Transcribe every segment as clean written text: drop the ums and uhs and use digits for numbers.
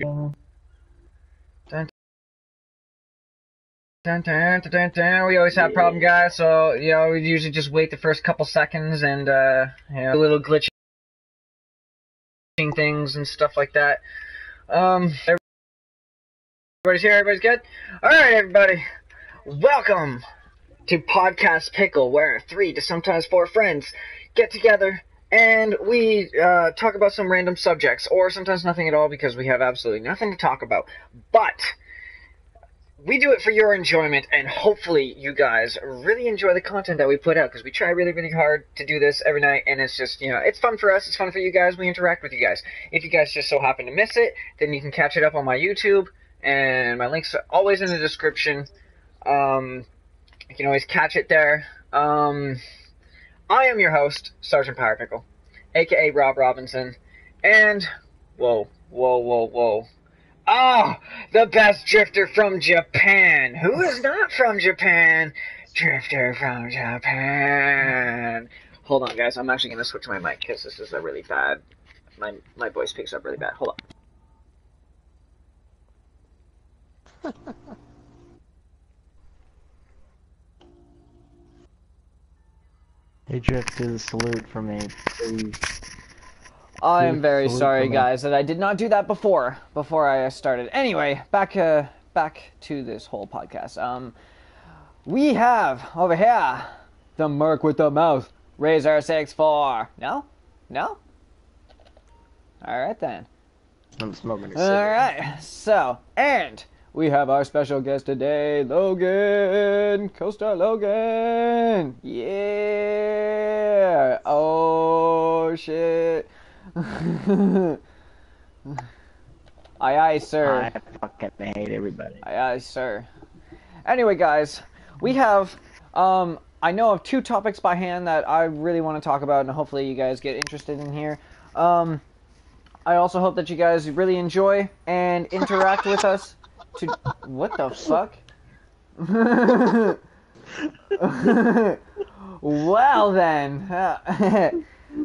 go. Dun, dun, dun, dun, dun, dun. We always have problem, guys. So we usually just wait the first couple seconds and a little glitching things and stuff like that. Everybody's here. Everybody's good. All right, everybody. Welcome to Podcast Pickle, where 3 to sometimes 4 friends get together and we talk about some random subjects, or sometimes nothing at all because we have absolutely nothing to talk about. But we do it for your enjoyment, and hopefully you guys really enjoy the content that we put out, because we try really, really hard to do this every night, and it's just, it's fun for us, it's fun for you guys, we interact with you guys. If you guys just so happen to miss it, then you can catch it up on my YouTube, and my links are always in the description. You can always catch it there. I am your host, Sergeant Power Pickle, aka Rob Robinson, and whoa. Ah, the best drifter from Japan. Who is not from Japan? Drifter from Japan. Hold on, guys. I'm actually going to switch my mic because this is a really bad... My voice picks up really bad. Hold on. Hey, Drifter, salute from me, please. I am very sorry, guys, that I did not do that before I started. Anyway, back to this whole podcast. We have over here the Merc with the mouth, Razor 6-4. No? All right then. I'm smoking a cigarette. All right. So, and we have our special guest today, Logan, Costa Logan. Yeah. Oh shit. Aye, sir. I fucking hate everybody. Aye, sir. Anyway, guys, we have, I know of 2 topics by hand that I really want to talk about, and hopefully you guys get interested in here. I also hope that you guys really enjoy and interact with us. What the fuck? Well then.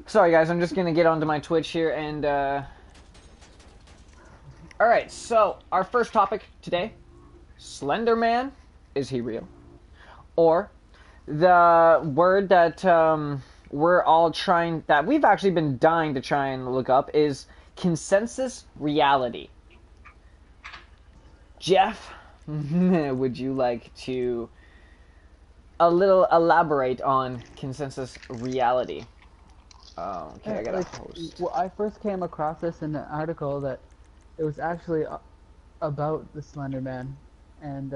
Sorry guys, I'm just gonna get onto my Twitch here and Alright, so our first topic today, Slenderman, is he real? Or the word that we've actually been dying to try and look up is consensus reality. Jeff, would you like to elaborate on consensus reality? Oh, okay, I gotta post. Well, I first came across this in an article that it was actually about the Slender Man, and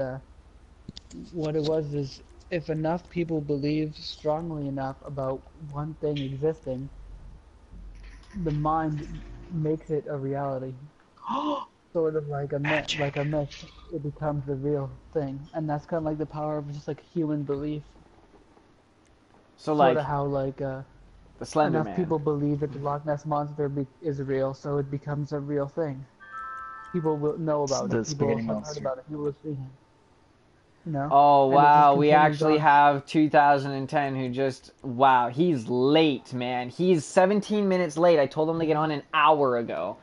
what it was is if enough people believe strongly enough about one thing existing, the mind makes it a reality. Sort of like a myth, it becomes the real thing, and that's kind of like the power of just like human belief. So like sort of how like the Slender enough Man. people believe that the Loch Ness monster is real, so it becomes a real thing. People will know about it. People have heard about it. People have seen it. You know? Oh wow, we actually have 2010 who just he's late, man. He's 17 minutes late. I told him to get on an hour ago.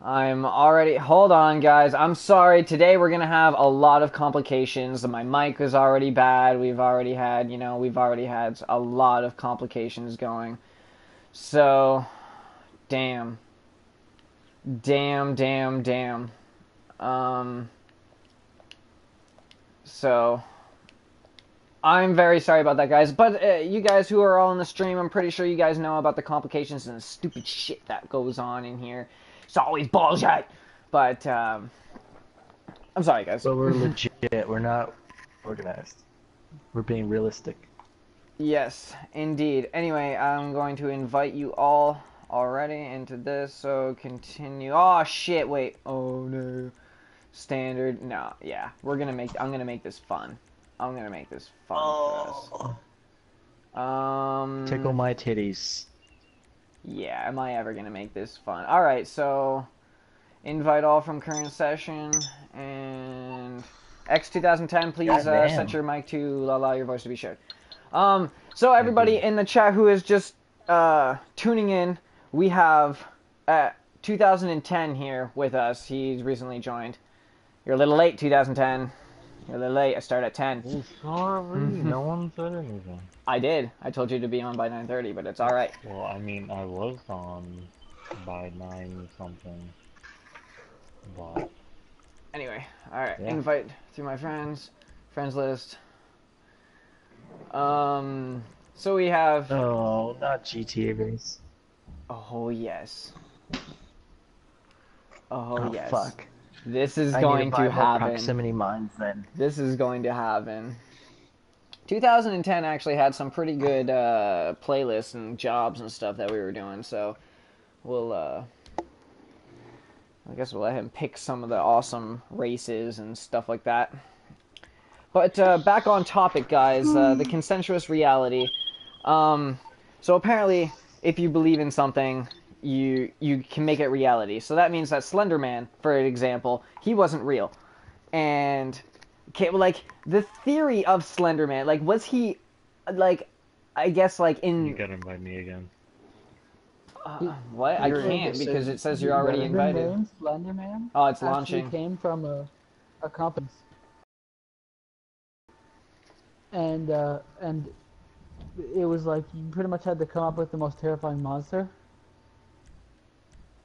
Hold on guys, I'm sorry. Today we're gonna have a lot of complications. My mic is already bad. We've already had a lot of complications going. So, damn. So, I'm very sorry about that, guys. But you guys who are all in the stream, I'm pretty sure you guys know about the complications and the stupid shit that goes on in here. It's always bullshit. But, I'm sorry, guys. But we're legit. We're not organized. We're being realistic. Yes, indeed. Anyway, I'm going to invite you all already into this, so continue. Oh, shit, wait. Oh, no. Standard. No, yeah. I'm gonna make this fun. I'm gonna make this fun for us. Tickle my titties. Yeah, am I ever gonna make this fun? Alright, so invite all from current session, and X2010, please set your mic to allow your voice to be shared. So everybody in the chat who is just tuning in, we have 2010 here with us. He's recently joined. You're a little late, 2010. You're a little late. I start at 10. Well, sorry, no one said anything. I did. I told you to be on by 9:30, but it's all right. Well, I mean, I was on by 9 something, but Anyway, all right. yeah. Invite through my friends list. So we have. Oh, not GTA base. Oh yes. Oh yes. Fuck. This is I going need to buy to more happen. proximity mines then. This is going to happen. 2010 actually had some pretty good playlists and jobs and stuff that we were doing, so we'll I guess we'll let him pick some of the awesome races and stuff like that. But back on topic, guys, the consensuous reality. So apparently, if you believe in something, you can make it reality. So that means that Slenderman, for example, he wasn't real, and like the theory of Slenderman, like was he, like, I guess like in. You gotta invite me again. What? I can't because it says you're already The invited. name Slenderman Oh, it's actually launching. came from a company, and it was like you pretty much had to come up with the most terrifying monster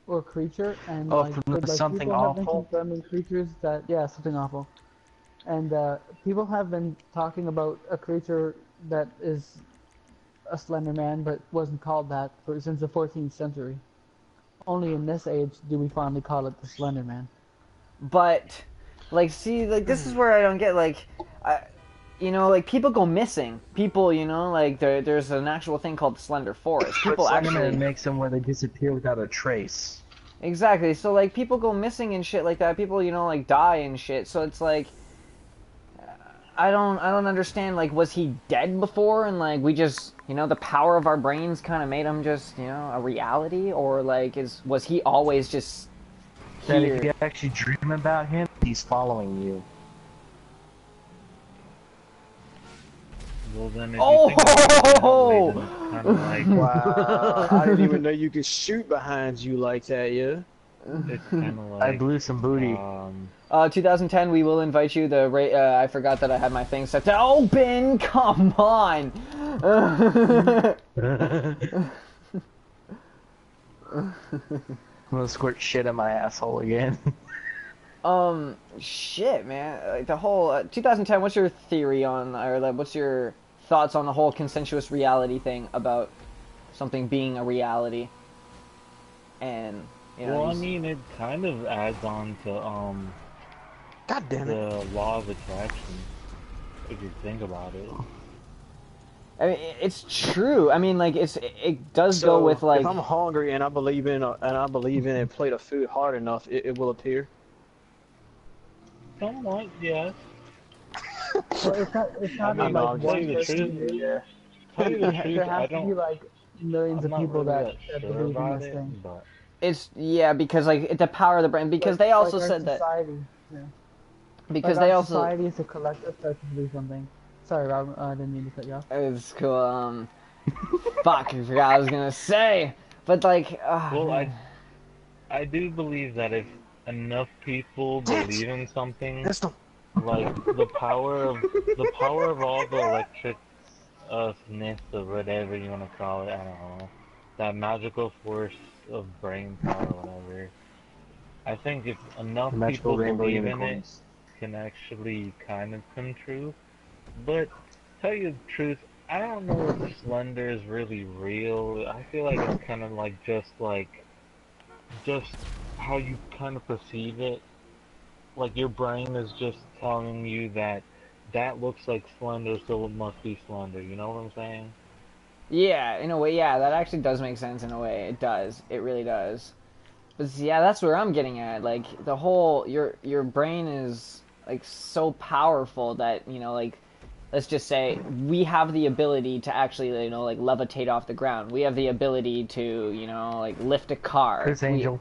or creature, and Oh, like, from like something people have been awful? confirming creatures that something awful, and people have been talking about a creature that is a Slender Man, but wasn't called that since the 14th century. Only in this age do we finally call it the Slender Man. But, like, see, like, this is where I don't get, like, you know, like, people go missing. People, you know, like, there's an actual thing called the Slender Forest. People actually... Slenderman makes them where they disappear without a trace. Exactly, so, like, people go missing and shit like that. People, you know, like, die and shit, so it's like... I don't understand, like, was he dead before and, like, we just, you know, the power of our brains kind of made him just, you know, a reality? Or, like, was he always just That here? if you actually dream about him, he's following you. Well, then if Oh! you think about it, then it's kind of like, Wow, I didn't even know you could shoot behind you like that, yeah? it's kind of like, I blew some booty. 2010, we will invite you. I forgot that I had my thing set to open. Come on. I'm gonna squirt shit in my asshole again. Shit, man. Like the whole 2010. What's your theory on, or like, what's your thoughts on the whole consensuous reality thing about something being a reality? And you know, well, I mean, it kind of adds on to God damn it. the law of attraction, if you think about it. I mean, it's true. I mean, like it does go with like. if I'm hungry and I believe in a plate of food hard enough, it will appear. Somewhat, yes. Well, it's not I mean, like I'll tell you the truth. Yeah. Tell you the truth, there I has to be don't. like millions I'm of not people really that sure believe in about this it, thing. but It's because like the power of the brain. Because they also our said that. society, yeah. Because like they our also. society is a collective that to do something. Sorry, Robert, I didn't mean to cut you off. It's cool. Fuck, I forgot what I was gonna say. But like, well, man. I do believe that if enough people believe in something, That's the like the power of all the electric ness or whatever you want to call it, I don't know, that magical force of brain power or whatever. I think if enough The magical people rainbow believe in it, unicorns. can actually kind of come true. But tell you the truth, I don't know if Slender is really real. I feel like it's kind of like just how you kind of perceive it. Like your brain is just telling you that that looks like Slender, so it must be Slender. You know what I'm saying? Yeah, in a way, yeah, that actually does make sense in a way. It does. It really does. But yeah, that's where I'm getting at. Like the whole your brain is like so powerful that, you know, like let's just say we have the ability to actually, you know, like levitate off the ground. We have the ability to, you know, like lift a car. Chris Angel.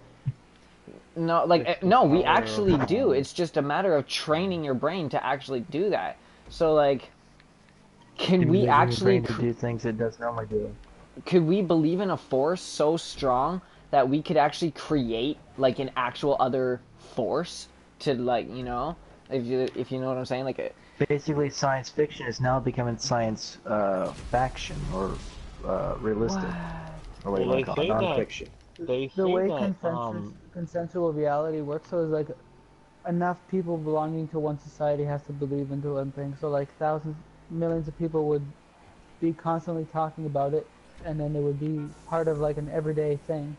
No, like It's the no, we power actually of do. It's just a matter of training your brain to actually do that. So like, can we Using your actually brain to do things it does normally do. could we believe in a force so strong that we could actually create like an actual other force to like if you know what I'm saying, like a, Basically, science fiction is now becoming science faction or realistic, or what do you Well, want they to call it, say that nonfiction. they The say way that consensual reality works, so is like enough people belonging to one society has to believe into one thing. So like thousands, millions of people would be constantly talking about it, and then it would be part of like an everyday thing.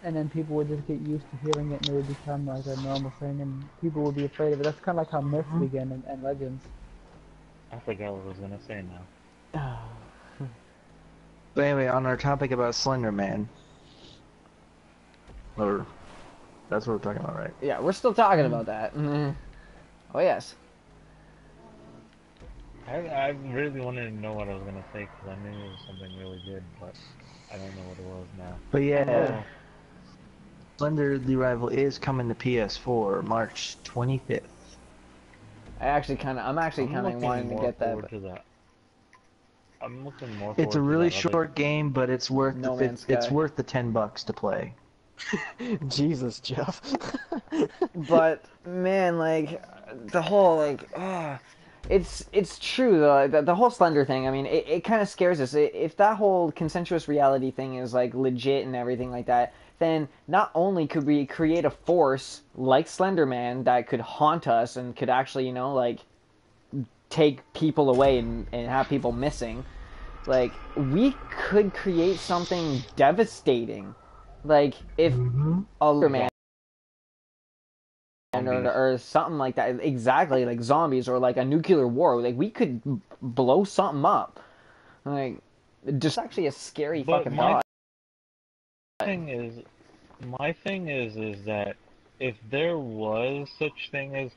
And then people would just get used to hearing it, and it would become like a normal thing, and people would be afraid of it. That's kind of like how myths begin and legends. I forgot what I was gonna say now. But anyway, on our topic about Slender Man, or that's what we're talking about, right? yeah, we're still talking about that. Oh yes. I really wanted to know what I was gonna say because I knew it was something really good, but I don't know what it was now. But yeah, Oh. Slender the Rival is coming to PS4 March 25th. I'm actually kind of looking wanting to more get that. forward But to that. I'm looking more It's a forward to really that other. short game, but it's worth No the Man's Sky. it's worth the $10 to play. Jesus, Jeff. But man, like the whole like, it's true though. Like, the whole Slender thing. I mean, it kind of scares us. If that whole consensuous reality thing is like legit and everything like that, then not only could we create a force like Slender Man that could haunt us and could actually, like take people away and have people missing. Like we could create something devastating. Like if a man or something like that, exactly, like zombies or like a nuclear war, like we could blow something up, like just actually a scary But fucking thought. thing is, my thing is that if there was such thing as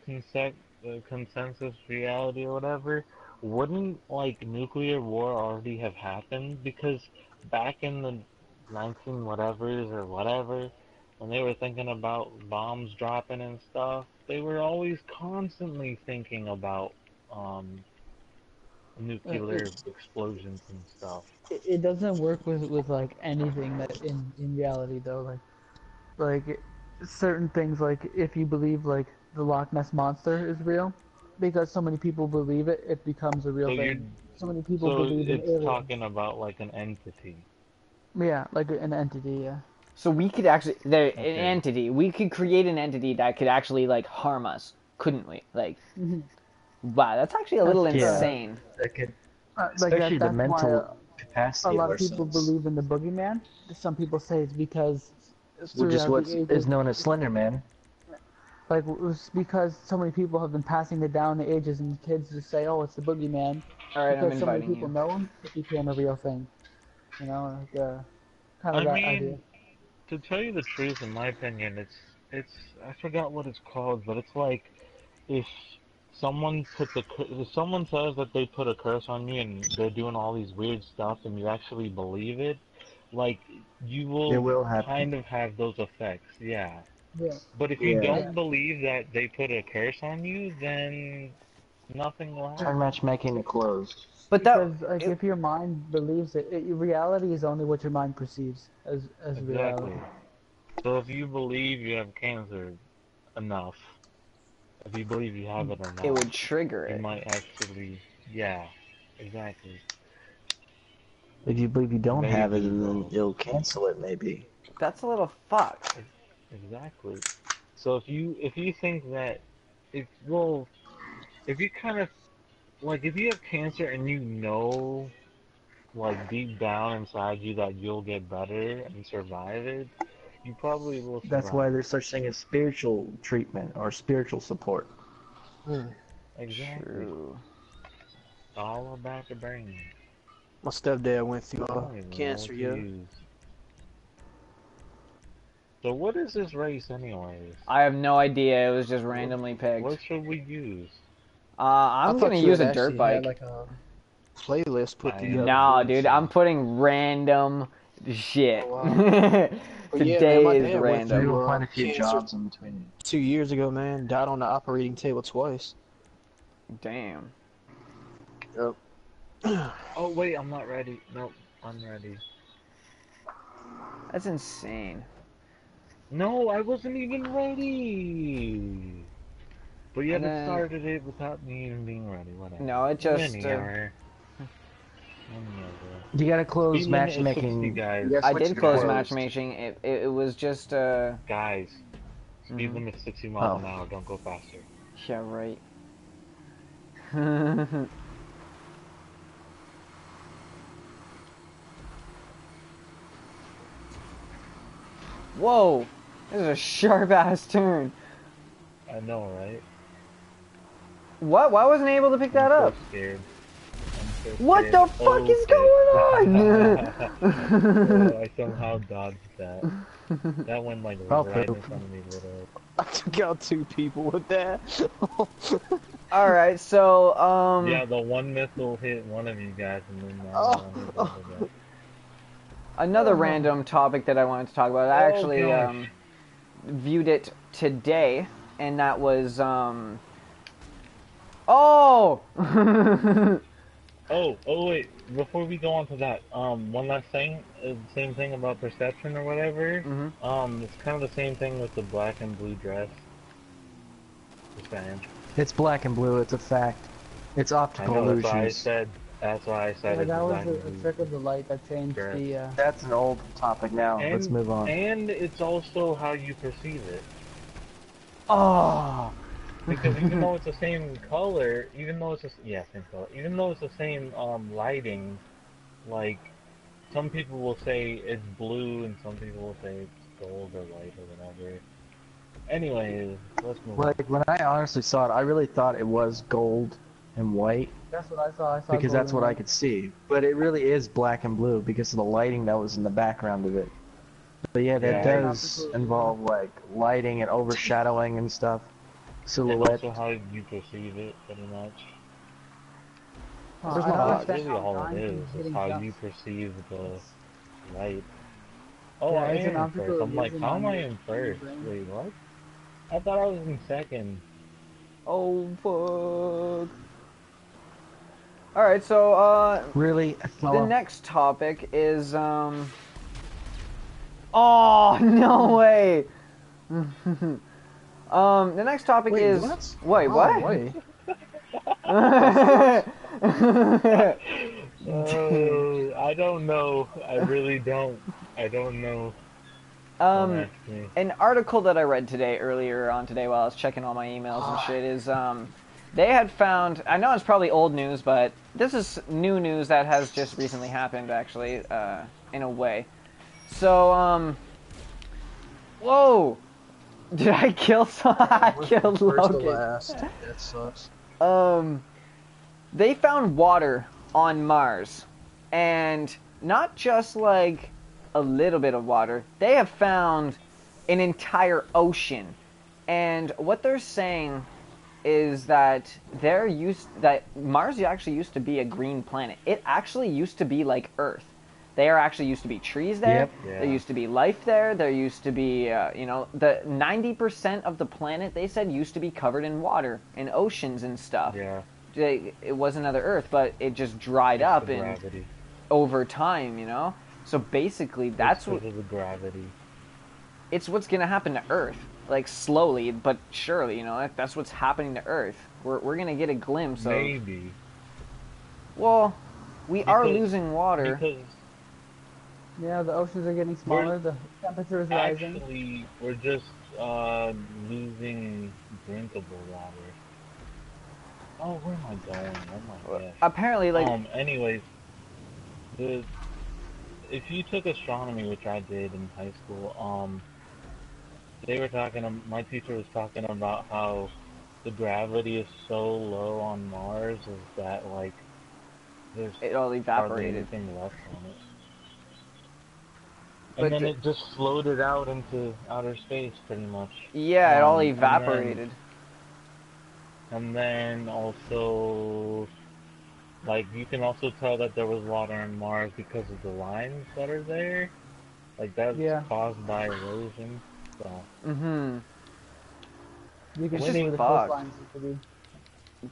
consensus reality or whatever, wouldn't like nuclear war already have happened? Because back in the 19 whatevers or whatever, when they were thinking about bombs dropping and stuff, they were always constantly thinking about um, nuclear explosions and stuff. It doesn't work with like anything that in reality though. Like certain things, like if you believe like the Loch Ness monster is real, because so many people believe it, it becomes a real So you're thing. So many people so believe in it's aliens. talking about like an entity. Yeah, like an entity. Yeah. So we could actually an Okay. entity. We could create an entity that could actually like harm us, couldn't we? Like, hmm wow, that's actually a That's little Yeah, insane. that could, like that. especially the That's why mental a capacity of lot of people ourselves, believe in the boogeyman. Some people say it's because which is throughout what the ages, is known as Slender Man. like it's because so many people have been passing it down the ages, and kids just say, "Oh, it's the boogeyman," All right, I'm because so many inviting people you. know him. It became a real thing. Like kind of I that idea. mean, to tell you the truth, in my opinion, it's I forgot what it's called, but it's like if if someone says that they put a curse on you and they're doing all these weird stuff and you actually believe it, like you It will will happen. kind of have those effects, yeah. Yeah, But if you Yeah. yeah. don't believe that they put a curse on you, then nothing will Turn happen. matchmaking to closed. But that Because like if your mind believes reality is only what your mind perceives as reality. Exactly. So if you believe you have cancer enough, if you believe you have it it enough, would trigger you it. might actually, yeah, exactly. If you believe you don't have it, Maybe, then though. it'll cancel it, maybe. That's a little fucked. Exactly. So if you think that if well if you kind of like if you have cancer and you know like deep down inside you that you'll get better and survive it, you probably will That's survive why there's it. such thing as spiritual treatment or spiritual support. Exactly. True. It's all about the brain. My stepdad went through I don't even know cancer, what to yeah. use. So what is this race anyways? I have no idea. It was just What randomly picked. what should we use? I I'm gonna thought you use had a dirt actually had bike. like a playlist put I am together. No, too, dude, I'm so putting random shit. Oh wow. But yeah, man, my Today is dad went Maybe random. through we'll find a few cancer jobs in between. 2 years ago, man. Died on the operating table twice. Damn. Yep. oh wait, I'm not ready. Nope, I'm ready. That's insane. No, I wasn't even ready. But you And had then started it without me even being ready. Whatever. no, it just Whenever. You gotta close Speed limit is 60, matchmaking. guys. You gotta I switch did to close closed. matchmaking. It was just Guys, speed Mhm. limit 60 miles Oh. an hour. Don't go faster. yeah, right. Whoa! This is a sharp ass turn. I know, right? What? Why wasn't I able to pick that I'm up? so scared. I'm so What scared. the fuck is going on? Oh, I somehow dodged that. That went like Oh, right in poop. front of me, literally. I took out 2 people with that. Alright, so, Yeah, the one missile hit one of you guys, and then the other Oh. one hit the other guy. another random topic that I wanted to talk about. I Oh, actually, gosh. viewed it today, and that was, Oh! Oh, wait. Before we go on to that, one last thing. Same thing about perception or whatever. Mhm. It's kind of the same thing with the black and blue dress. Just saying. It's black and blue. It's a fact. It's I optical know. illusions. That's why I said Yeah, it's that was black a and blue. trick of the light that changed Sure. the. That's an old topic now. And, Let's move on. And it's also how you perceive it. Oh! Because even though it's the same color, even though it's same color, even though it's the same lighting, like some people will say it's blue and some people will say it's gold or white or whatever. Anyways, let's move on. Like when I honestly saw it, I really thought it was gold and white That's what I saw. I saw because that's golden what I light. could see. But it really is black and blue because of the lighting that was in the background of it. But yeah, that Yeah. does involve like lighting and overshadowing and stuff. And Silhouette. also how you perceive it, pretty much. Oh, There's I no don't box. That's understand really how all it dying is from hitting how jumps. you perceive the light. Oh, Yeah, I it's an am in optical first. I'm like, illusion how on am I your- in on your first? brain. Wait, what? I thought I was in second. Oh, fuck. Alright, so, Really, the fella? next topic is, Oh, no way! The next topic Wait, is... what? Wait, Oh, what? wait. Oh, I don't know. I really don't. I don't know. Don't ask me. An article that I read earlier on today while I was checking all my emails and shit is, they had found, I know it's probably old news, but this is new news that has just recently happened, actually, in a way. So, whoa! Did I kill someone? I killed First to Logan. last. That sucks. They found water on Mars, and not just like a little bit of water. They have found an entire ocean, and what they're saying is that Mars actually used to be a green planet. It actually used to be like Earth. There actually used to be trees there. Yep. Yeah. There used to be life there. There used to be, the 90% of the planet, they said, used to be covered in water and oceans and stuff. Yeah. It was another Earth, but it just dried It's up the and gravity. over time, So basically, that's It's what because of the gravity. it's what's gonna happen to Earth, like slowly but surely. That's what's happening to Earth. We're gonna get a glimpse of. Maybe. Well, we are Because- losing water. Because Yeah, the oceans are getting smaller. The temperature is rising. actually, we're just losing drinkable water. Oh, where am I going? Oh my gosh. Apparently, like Anyways, if you took astronomy, which I did in high school, they were talking. My teacher was talking about how the gravity is so low on Mars is that like there's it all hardly evaporated. anything left on it. But And then it just floated out into outer space, pretty much. Yeah, it all and then- evaporated. And then also, like, you can also tell that there was water on Mars because of the lines that are there. Like, that's Yeah. caused by erosion. So, Mm-hmm. You can It's see just where the fucked. coastlines used to be.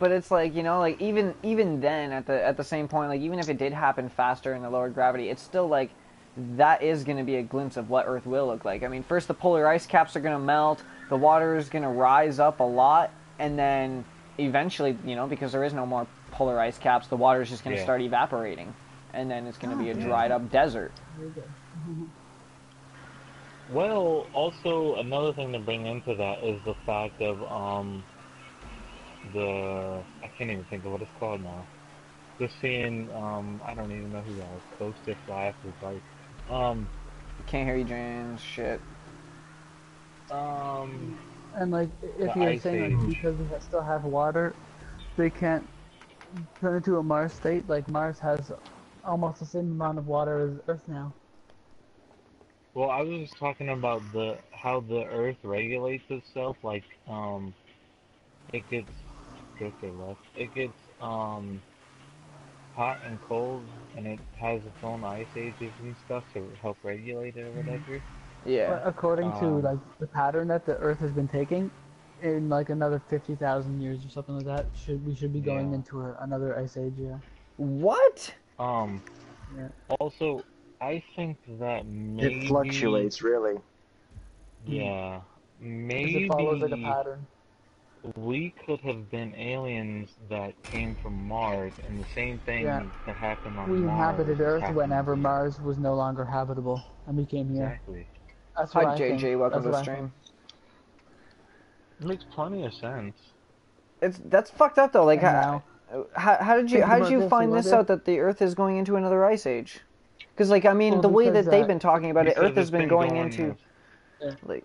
But it's like, like even then at the same point, like even if it did happen faster in the lower gravity, it's still like that is going to be a glimpse of what Earth will look like. I mean, first the polar ice caps are going to melt, the water is going to rise up a lot, and then eventually, you know, because there is no more polar ice caps, the water is just going to start evaporating, and then it's going to be a dried up desert. Well, also another thing to bring into that is the fact of I can't even think of what it's called now. Just seeing I don't even know who that was. Coaster Flash was like Can't hear you, James. Shit. And like, if The you're Ice saying Age. like because we still have water, they can't turn into a Mars state. Like Mars has almost the same amount of water as Earth now. Well, I was just talking about how the Earth regulates itself. Like it gets shift or left. It gets hot and cold, and it has its own ice ages and stuff to help regulate it or whatever. Yeah. But according to Um, like the pattern that the Earth has been taking, in like another 50,000 years or something like that, we should be going yeah. into another ice age. Yeah. What? Um. Yeah. Also, I think that It maybe, fluctuates, really. yeah, Because it follows like a maybe pattern. we could have been aliens that came from Mars, and the same Yeah. thing that happened on We Mars inhabited is Earth happening whenever here. Mars was no longer habitable, and we came here. Exactly. That's Hi, what I think. JJ. Welcome That's to what the I think. stream. It makes plenty of sense. That's fucked up though. Like, And now, how did think you about this, find this Olivia. out that the Earth is going into another ice age? Because like I mean, Well, the way because that they've been talking about it, Because Earth has it's been been going going into Yeah. like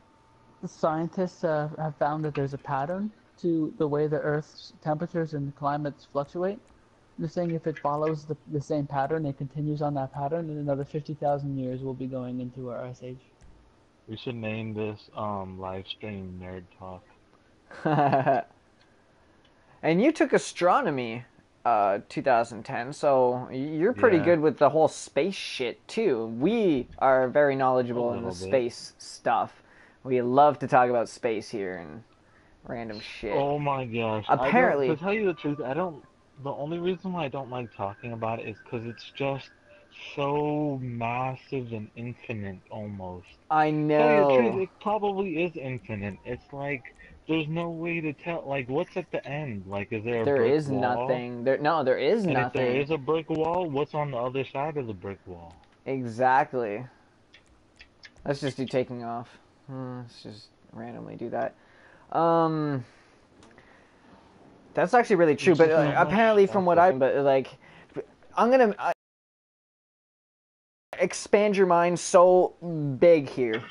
the scientists have found that there's a pattern to the way the Earth's temperatures and climates fluctuate. They're saying if it follows the same pattern, it continues on that pattern, in another 50,000 years, we'll be going into our ice age. we should name this live stream Nerd Talk. And you took astronomy 2010, so you're pretty Yeah, good with the whole space shit too. We are very a knowledgeable in the little bit. space stuff. We love to talk about space here and random shit. Oh my gosh, I don't. To Apparently, tell you the truth, I don't. The only reason why I don't like talking about it is because it's just so massive and infinite almost. I Tell you the truth, know it probably is infinite. It's like there's no way to tell. Like, what's at the end? Like, is there a there brick is wall? nothing. No, there is And if there nothing. is a brick wall, what's on the other side of the brick wall? Exactly. Let's just do taking off. Let's just randomly do that. Um, that's actually really true. There's But just not much apparently, from what after. but like, I'm gonna expand your mind so big here.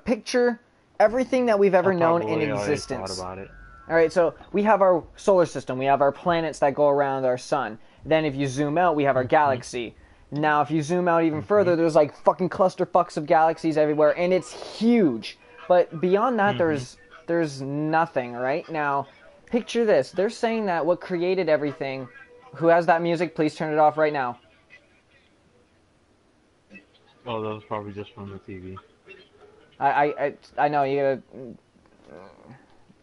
Picture everything that we've I ever known in probably already thought existence. about it. All right, so we have our solar system. We have our planets that go around our sun. Then if you zoom out, we have our galaxy. Now, if you zoom out even further, there's like fucking clusterfucks of galaxies everywhere, and it's huge. But beyond that, there's nothing. Right now, picture this. They're saying that what created everything. Who has that music? Please turn it off right now. Oh, that was probably just from the TV. I know you gotta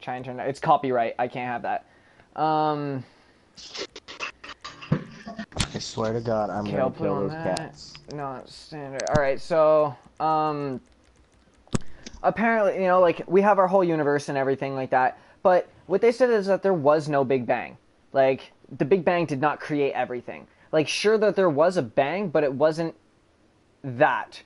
try and turn it. It's copyright. I can't have that. I swear to God, I'm Okay, I'll gonna put kill on those that. cats. No, it's standard. All right, so apparently, you know, like we have our whole universe and everything like that. But what they said is that there was no Big Bang. Like the Big Bang did not create everything. Like sure that there was a bang, but it wasn't that.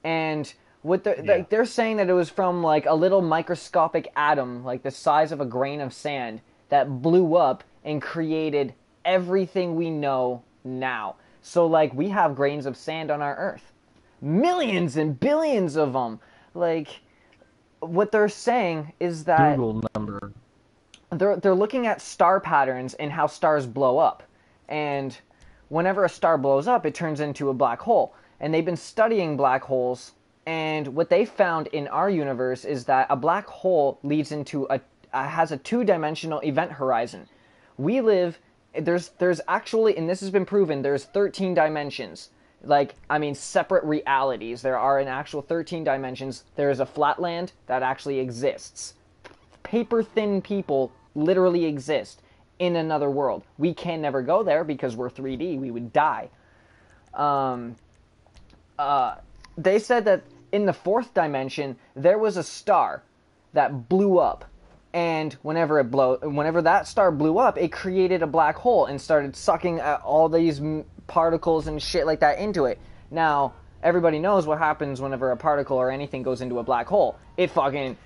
And what like they're saying that it was from like a little microscopic atom, like the size of a grain of sand, that blew up and created everything we know now. So like we have grains of sand on our Earth, millions and billions of them. Like what they're saying is that Google number. they're looking at star patterns and how stars blow up. And whenever a star blows up, it turns into a black hole. And they've been studying black holes, and what they found in our universe is that a black hole leads into has a two-dimensional event horizon. We live there's actually, and this has been proven, there's 13 dimensions. Like, I mean, separate realities. There are in actual 13 dimensions. There is a flatland that actually exists. Paper thin people literally exist in another world. We can never go there because we're 3D. We would die. they said that in the fourth dimension there was a star that blew up, and whenever that star blew up, it created a black hole and started sucking all these particles and shit like that into it. Now everybody knows what happens whenever a particle or anything goes into a black hole. It fucking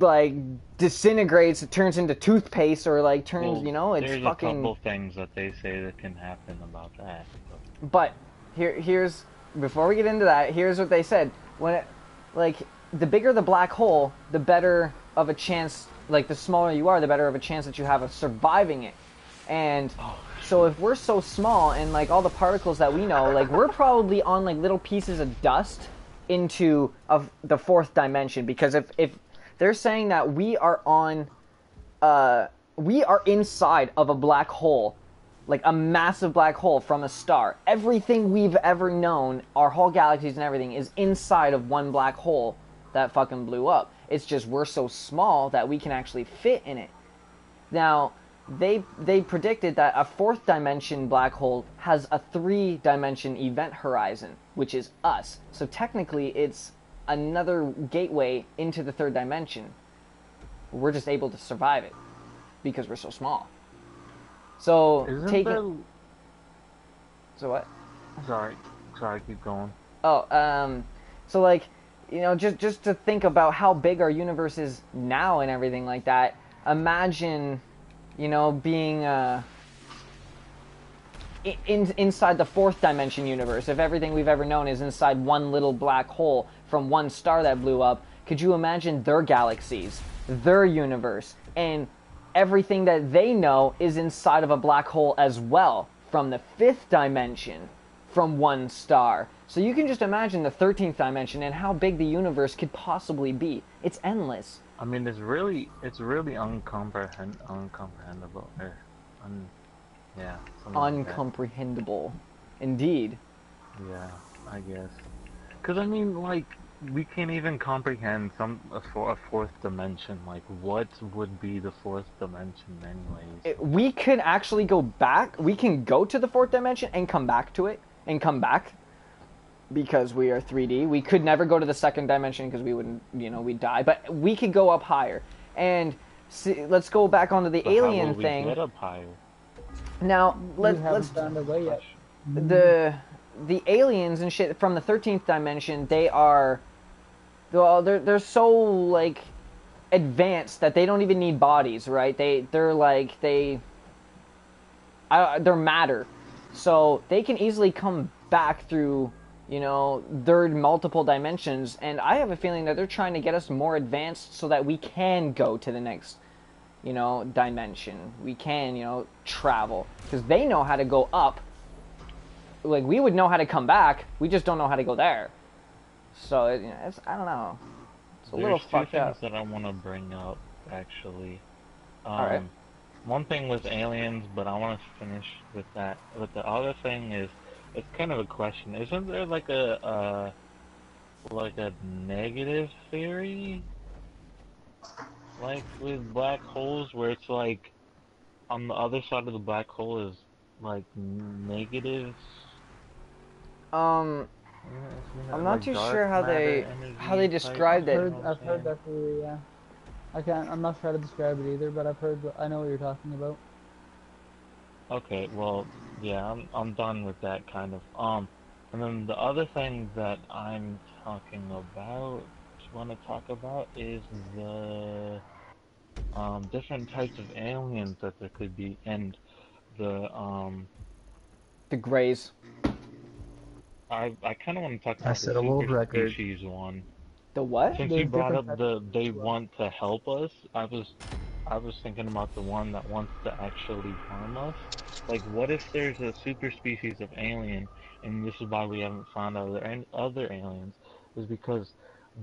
like disintegrates. It turns into toothpaste, or like turns. Well, It's there's fucking. a couple things that they say that can happen about that. But here's before we get into that, here's what they said. Like the bigger the black hole, the better of a chance. Like the smaller you are, the better of a chance that you have of surviving it. And so if we're so small, and like all the particles that we know, like we're probably on like little pieces of dust into the fourth dimension. Because if they're saying that we are inside of a black hole, like a massive black hole from a star. Everything we've ever known, our whole galaxies and everything, is inside of one black hole that fucking blew up. It's just we're so small that we can actually fit in it. Now, they predicted that a fourth dimension black hole has a 3-dimension event horizon, which is us. So technically, it's another gateway into the third dimension. We're just able to survive it because we're so small. So So what? Sorry, keep going. Oh, so like, just to think about how big our universe is now and everything like that. Imagine, being inside the fourth dimension universe. If everything we've ever known is inside one little black hole from one star that blew up, could you imagine their galaxies, their universe, and everything that they know is inside of a black hole as well, from the 5th dimension, from one star. So you can just imagine the 13th dimension and how big the universe could possibly be. It's endless. I mean, it's really uncomprehendable. Yeah. Uncomprehendable. Indeed. Yeah, I guess. Because, I mean, like, we can't even comprehend a fourth dimension. Like, what would be the fourth dimension anyways? We could actually go back. We can go to the fourth dimension and come back to it. And come back. Because we are 3D. We could never go to the second dimension because we wouldn't, we'd die. But we could go up higher. And let's go back onto the alien thing. How will we get up higher? Now, let's found a way yet. The aliens and shit from the 13th dimension, they're so like advanced that they don't even need bodies, right? They're matter, so they can easily come back through their multiple dimensions. And I have a feeling that they're trying to get us more advanced so that we can go to the next dimension. We can travel, because they know how to go up. Like, we would know how to come back, we just don't know how to go there. So it's, I don't know, it's a little fucked up. There's 2 things that I want to bring up, actually. Alright. One thing was aliens, but I want to finish with that. But the other thing is, it's kind of a question. Isn't there like a negative theory, like with black holes, where it's like on the other side of the black hole is like negative? I'm not too sure how they described it. I've heard that theory, yeah. I'm not sure how to describe it either, but I know what you're talking about. Okay, well, yeah, I'm done with that kind of. And then the other thing that I'm want to talk about is the different types of aliens that there could be, and the Greys. I kind of want to talk about the set a world super record. species one. The what? Since There's you brought different up they want to help us, I was thinking about the one that wants to actually harm us. Like, what if there's a super species of alien, and this is why we haven't found other aliens, is because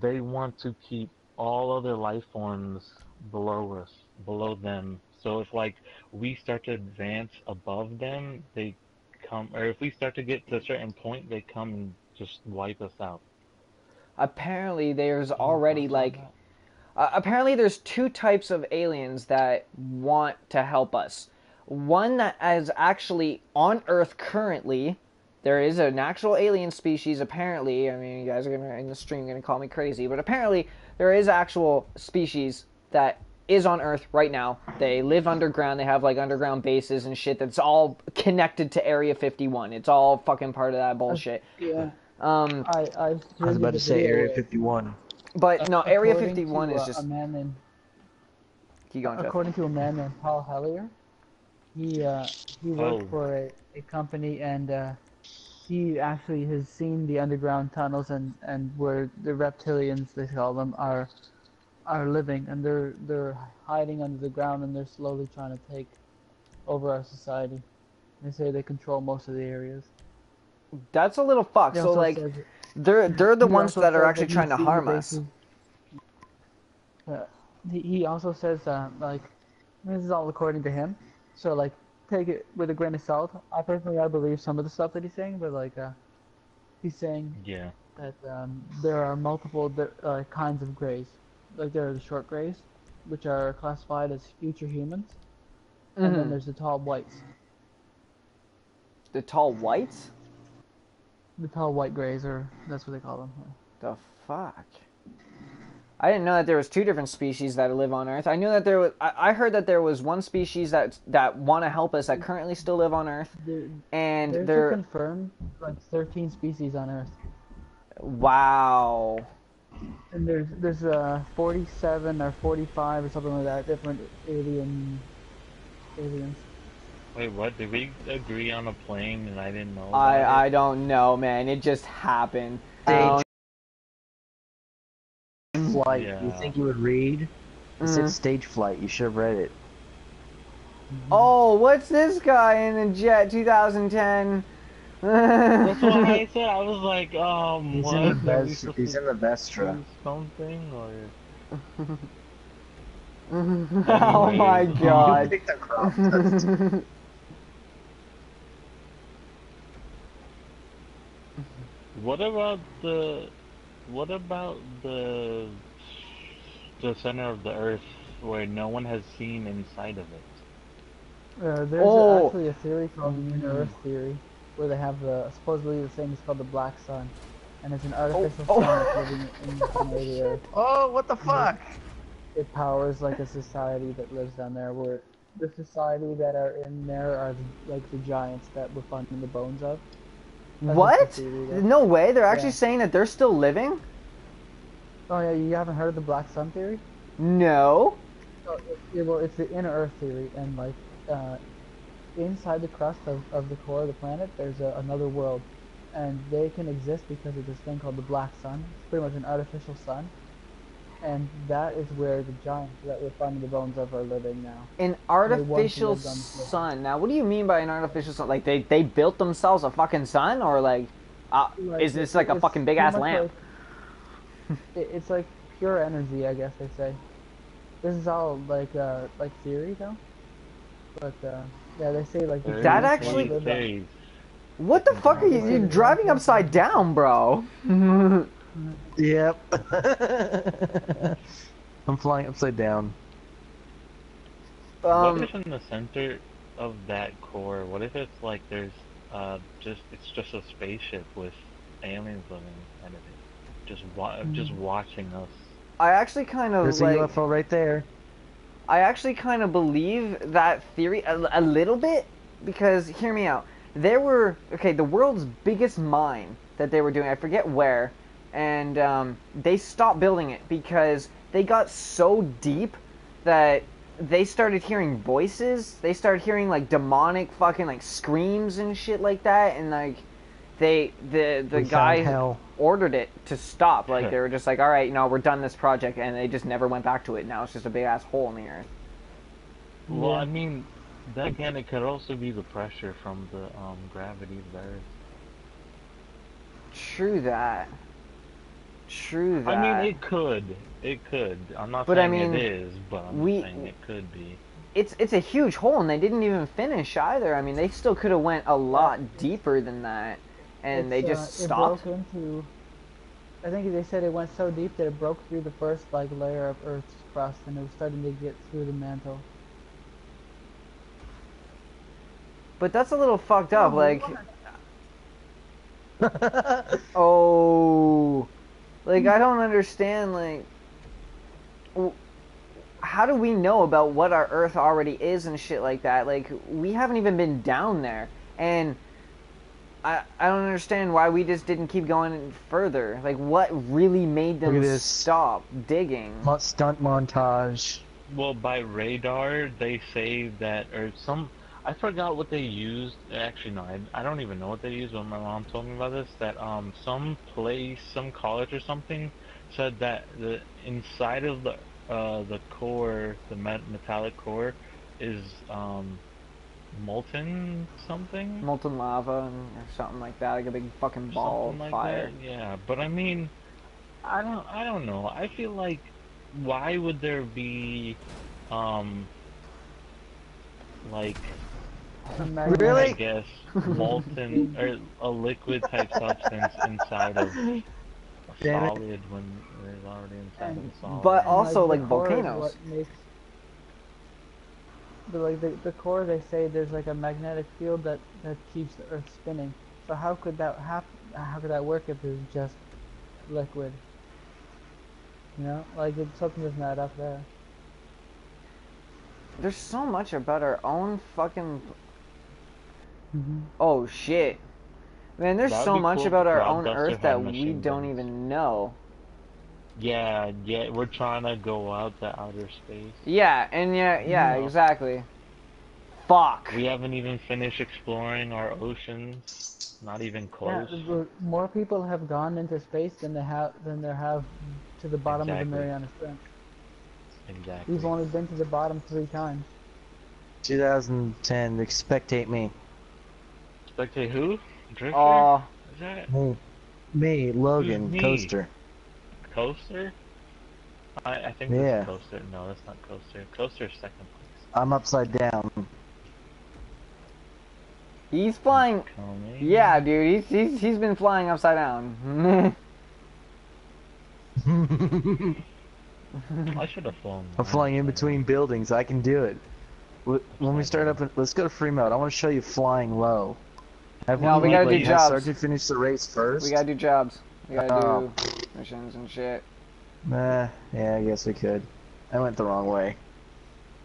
they want to keep all other life forms below us, below them. So if like we start to advance above them, they come, or if we start to get to a certain point, they come and just wipe us out. Apparently there's already apparently there's 2 types of aliens that want to help us. One that is actually on Earth currently, there is an actual alien species, apparently. I mean, you guys are gonna in the stream gonna call me crazy, but apparently there is actual species that is on Earth right now. They live underground. They have like underground bases and shit. That's all connected to Area 51. It's all fucking part of that bullshit. Yeah. I was about to say Area 51. But no, Area According 51 to, is just. a man named Keep going, Jeff. According to a man named Paul Hellier, he worked Oh. for a company, and he actually has seen the underground tunnels and where the reptilians, they call them, are living, and they're hiding under the ground, and they're slowly trying to take over our society. They say they control most of the areas. That's a little fucked. He So also like, says- they're the he ones also that are said actually he's trying to seen harm the us. bases. He also says like, this is all according to him, so like take it with a grain of salt. I believe some of the stuff that he's saying, but like he's saying Yeah. that there are multiple kinds of greys. Like there are the short greys, which are classified as future humans, and then there's the tall whites. The tall whites? The tall white greys, or that's what they call them. The fuck? I didn't know that there was two different species that live on Earth. I knew that there was. I heard that there was one species that want to help us that currently still live on Earth, and There's they're confirmed like 13 species on Earth, wow. and there's 47 or 45 or something like that different aliens. Wait, what? Did we agree on a plane and I didn't know about I it? don't know, man. It just happened. Stage flight. Yeah. You think you would read? It said stage flight. You should have read it. Oh, what's this guy in the jet 2010? That's what I said. I was like, He's what? in the Are we Vest. supposed He's to in the Vestra. do something or? Oh my You god. picked a crop dust. What about the? What about the center of the Earth where no one has seen inside of it? There's actually a theory called the Inner Earth theory, where they have supposedly the thing is called the Black Sun, and it's an artificial sun that's living in the center of the Earth. Oh, what the fuck? It powers like a society that lives down there, where the society that are in there are like the giants that we're finding the bones of. That's What? just the theory, though. No way. They're actually Yeah. saying that they're still living? Oh yeah, you haven't heard of the Black Sun theory? No. Oh, well, it's the Inner Earth theory, and like inside the crust of the core of the planet, there's another world, and they can exist because of this thing called the Black Sun. It's pretty much an artificial sun, and that is where the giants that we're finding the bones of are living now. An once artificial lived on the planet. sun. Now, what do you mean by an artificial sun? Like they built themselves a fucking sun, or like, is this like a it's fucking big pretty ass much lamp? It's like pure energy, I guess they say. This is all like theory though, but yeah, they say like the There's That giants actually- lived on- theories. What the fuck are you? You're driving upside down, bro. Yep. I'm flying upside down. What if in the center of that core? What if it's like there's it's just a spaceship with aliens living inside of it, just watching us. I actually kind of There's like. a UFO right there. I actually kind of believe that theory a little bit, because hear me out. There were the world's biggest mine that they were doing. I forget where, and they stopped building it because they got so deep that they started hearing voices. They started hearing like demonic fucking like screams and shit like that, and like the We found guy hell. ordered it to stop. Like they were just like, all right, no, we're done this project, and they just never went back to it. Now it's just a big ass hole in the earth. Well, Yeah. I mean, then again, it could also be the pressure from the gravity of the Earth. True that. True that. I mean, it could. It could. I'm not But I saying mean, it is, but I'm we- just saying it could be. It's a huge hole, and they didn't even finish either. I mean, they still could have went a lot deeper than that, and they just It stopped. broke into. I think they said it went so deep that it broke through the first like layer of Earth's crust, and it was starting to get through the mantle. But that's a little fucked up. Like, Oh, like I don't understand. Like, how do we know about what our Earth already is and shit like that? Like, we haven't even been down there, and I don't understand why we just didn't keep going further. Like, what really made Look at them this stop digging? stunt montage. Well, by radar, they say that, or some, I forgot what they used. Actually, no, I don't even know what they used, but my mom told me about this, that, some place, some college or something, said that the inside of the core, the metallic core, is, molten something? Molten lava or something like that, like a big fucking ball Something of like fire. that, yeah. But I mean, I don't know. I feel like, why would there be, um, like, A I magnetic Really? guess, molten field. or a liquid type substance inside of a Damn it. solid when there's already inside of and a solid, But right? also like the like core is volcanoes. what makes the core. They say there's like a magnetic field that keeps the Earth spinning. So how could that how could that work if it's just liquid? You know, like something doesn't add up there. There's so much about our own fucking. Mm-hmm. Oh shit. Man, there's That would so be much cool if about our own Cloudbuster Earth had that we machine don't guns. even know. Yeah, yeah, we're trying to go out to outer space. Yeah, and yeah, Uh, exactly. Fuck. we haven't even finished exploring our oceans. Not even Yeah, close. more people have gone into space than there have to the bottom of the Exactly. Mariana Trench. We've Exactly. only been to the bottom 3 times. 2010. Spectate me. Spectate who? Drifter? Oh, Is that? Me, Who's Logan, me? Coaster. Coaster? I think this is Yeah, Coaster. No, that's not Coaster. Coaster's second place. I'm upside down. he's It's flying. Yeah, coming. dude, he's been flying upside down. I'm I should have flown mine flying in upside between down. buildings. I can do it. When we Upside start down. up, let's go to Fremont. I want to show you flying low. Have No, we we, gotta do like, has jobs. Sergeant finished the race We first? gotta do jobs. We gotta Oh, do missions and shit. nah, yeah, I guess we could. I went the wrong way.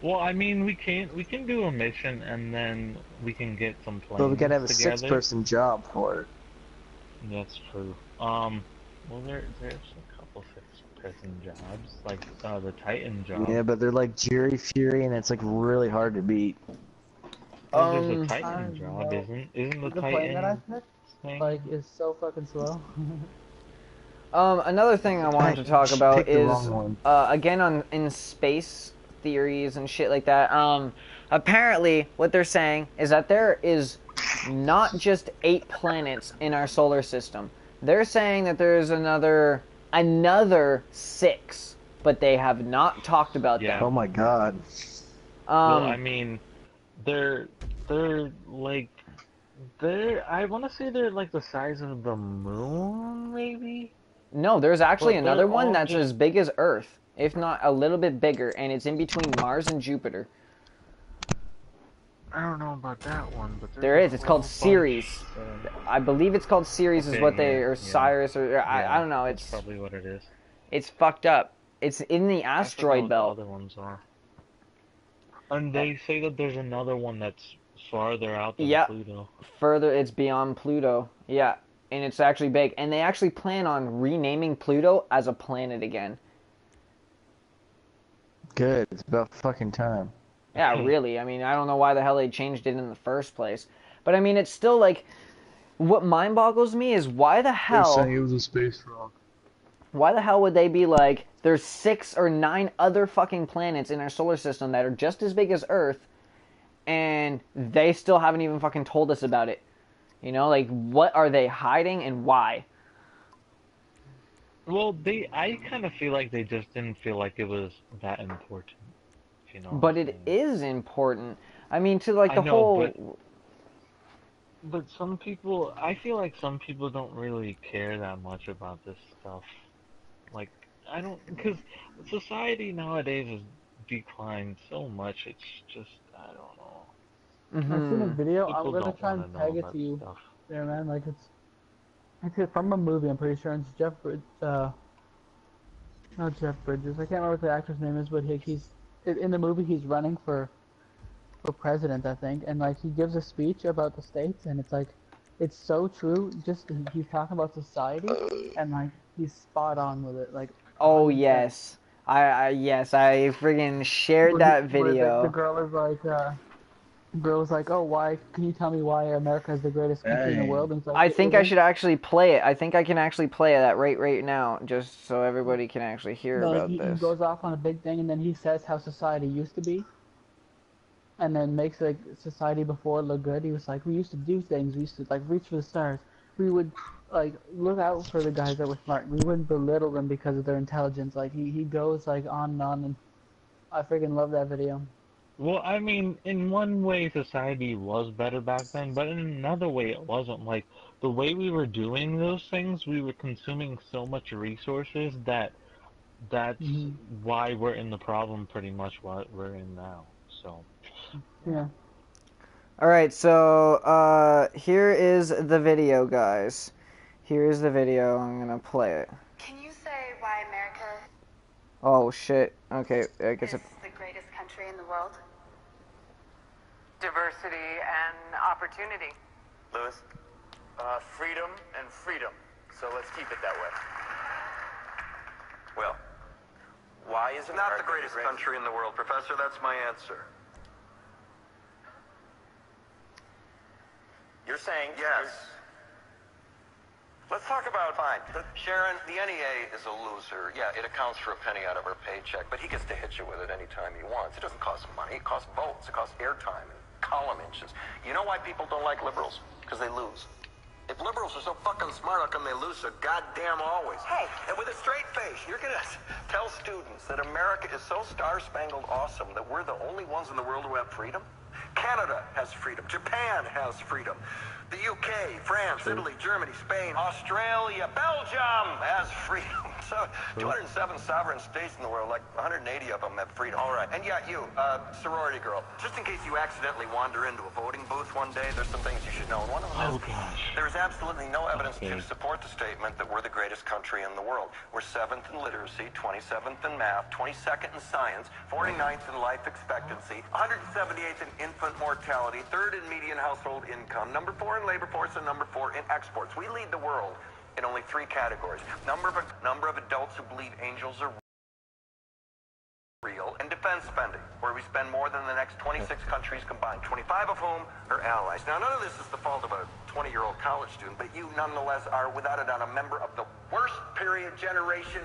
Well, I mean, we can do a mission and then we can get some But we gotta planes have a together. six-person job for it. That's true. Well, there's a couple six-person jobs, like the Titan job. Yeah, but they're like Jury Fury, and it's like really hard to beat. Well, there's a I Titan don't job, know. isn't the The plane that I Titan picked, like, thing? is so fucking slow. Another thing I wanted to talk about Picked the is, wrong one. again in space theories and shit like that. Apparently, what they're saying is that there is not just 8 planets in our solar system. They're saying that there's another 6, but they have not talked about Yeah. Oh them. my god. Well, I Um, mean, they're they're like I want to say they're like the size of the moon, maybe. no, there's actually But they're another one all that's just as big as Earth, if not a little bit bigger, and it's in between Mars and Jupiter. I don't know about that one, but there's There a is. It's called whole bunch. Ceres. I believe it's called Ceres, is Okay, what they yeah, or yeah, Cyrus or I yeah. don't know. That's probably what it is. It's fucked up. It's in the I forgot asteroid what the belt. other ones are. And they say that there's another one that's farther out than Yeah, Pluto. further, it's beyond Pluto. Yeah, and it's actually big. And they actually plan on renaming Pluto as a planet again. Good. It's about fucking time. Yeah, really. I mean, I don't know why the hell they changed it in the first place. But I mean, it's still like, what mind boggles me is They're saying it was a space rock. why the hell would they be like, there's 6 or 9 other fucking planets in our solar system that are just as big as Earth, and they still haven't even fucking told us about it. You know, like, what are they hiding and why? Well, I kind of feel like they just didn't feel like it was that important, if you know what I'm But it saying. is important. I mean, to like I the know, but whole. some people, I feel like some people don't really care that much about this stuff. Like, I don't, because society nowadays has declined so much. It's just, I don't know. I seen a Hmm. video. I'm People gonna don't try want to and know tag it about to you stuff. there, man. Like It's from a movie, I'm pretty sure. It's not Jeff Bridges. I can't remember what the actor's name is, but he's in the movie. He's running for president, I think, and like he gives a speech about the states, and it's like, it's so true. Just he's talking about society, and like he's spot on with it, like Oh 100%. yes, yes, I friggin' shared that Where the video. girl is like, oh, why? Can you tell me why America is the greatest country in the Dang. world? And it's like, I it think I isn't. should actually play it. I think I can actually play that right now, just so everybody can actually hear No, like about he this. goes off on a big thing, and then he says how society used to be, and then makes like society before look good. He was like, we used to do things. We used to like reach for the stars. We would like look out for the guys that were smart. We wouldn't belittle them because of their intelligence. Like he goes like on and on, and I freaking love that video. Well, I mean, in one way, society was better back then, but in another way, it wasn't. Like, the way we were doing those things, we were consuming so much resources that that's Hmm. why we're in the problem pretty much what we're in now. So, Yeah. All right, so here is the video, guys. Here is the video. I'm gonna play it. Can you say why America Oh shit. Okay, I guess is it. the greatest country in the world? Diversity and opportunity. Lewis? Freedom and freedom. So let's keep it that way. Well, why is America Not the greatest country in the world, Professor. That's my answer. You're saying Yes. Let's talk about, fine. Sharon, the NEA is a loser. Yeah, it accounts for a penny out of our paycheck, but he gets to hit you with it anytime he wants. It doesn't cost money. It costs votes. It costs airtime and column inches. You know why people don't like liberals? Because they lose. If liberals are so fucking smart, how come they lose so goddamn always? Hey, and with a straight face, you're gonna tell students that America is so star-spangled awesome that we're the only ones in the world who have freedom? Canada has freedom. Japan has freedom. The UK, France, Italy, Germany, Spain, Australia, Belgium has freedom. So 207 sovereign states in the world, like 180 of them have freedom. All right. And yeah, you, sorority girl, just in case you accidentally wander into a voting booth one day, there's some things you should know. And one of them is there is absolutely no evidence to support the statement that we're the greatest country in the world. We're 7th in literacy, 27th in math, 22nd in science, 49th in life expectancy, 178th in infant mortality, 3rd in median household income, number 4 in labor force, and number 4 in exports. We lead the world in only 3 categories. Number of adults who believe angels are real, and defense spending, where we spend more than the next 26 countries combined, 25 of whom are allies. Now, none of this is the fault of a 20-year-old college student, but you nonetheless are, without a doubt, a member of the worst generation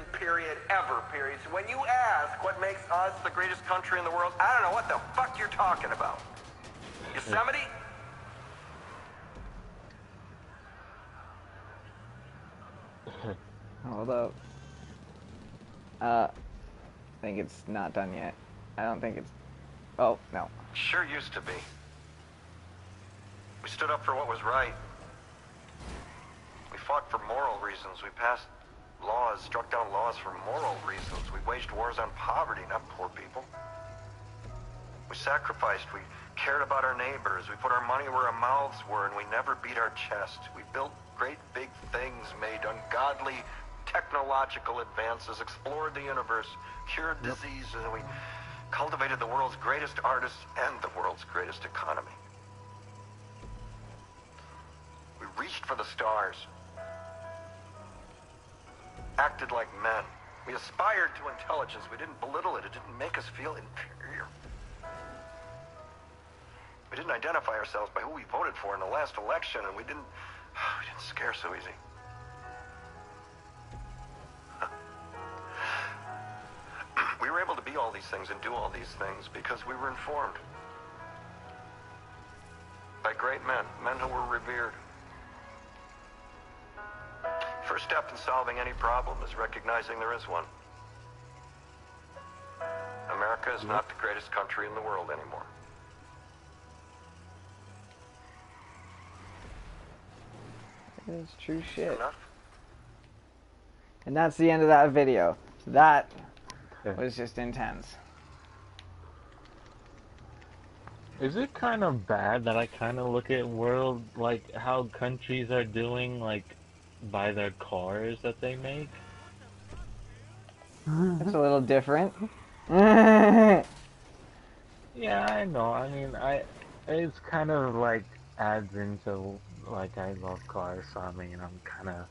ever. So when you ask what makes us the greatest country in the world, I don't know what the fuck you're talking about. Yosemite? Hold up. I think it's not done yet. I don't think it's. Oh no. Sure used to be. We stood up for what was right. We fought for moral reasons. We passed laws, struck down laws for moral reasons. We waged wars on poverty, not poor people. We sacrificed. We cared about our neighbors. We put our money where our mouths were, and we never beat our chest. We built great big things, made ungodly technological advances, explored the universe, cured diseases, and we cultivated the world's greatest artists and the world's greatest economy. We reached for the stars, acted like men. We aspired to intelligence. We didn't belittle it. It didn't make us feel inferior. We didn't identify ourselves by who we voted for in the last election, and we didn't scare so easy. We were able to be all these things and do all these things because we were informed by great men, men who were revered. First step in solving any problem is recognizing there is one. America is not the greatest country in the world anymore. It's true shit. Enough? And that's the end of that video. So that was just intense. is it kind of bad that I kind of look at world, like, how countries are doing, like, by their cars that they make. It's a little different. Yeah, I know. I mean, it's kind of like adds into like I love cars, so I mean, I'm kind of,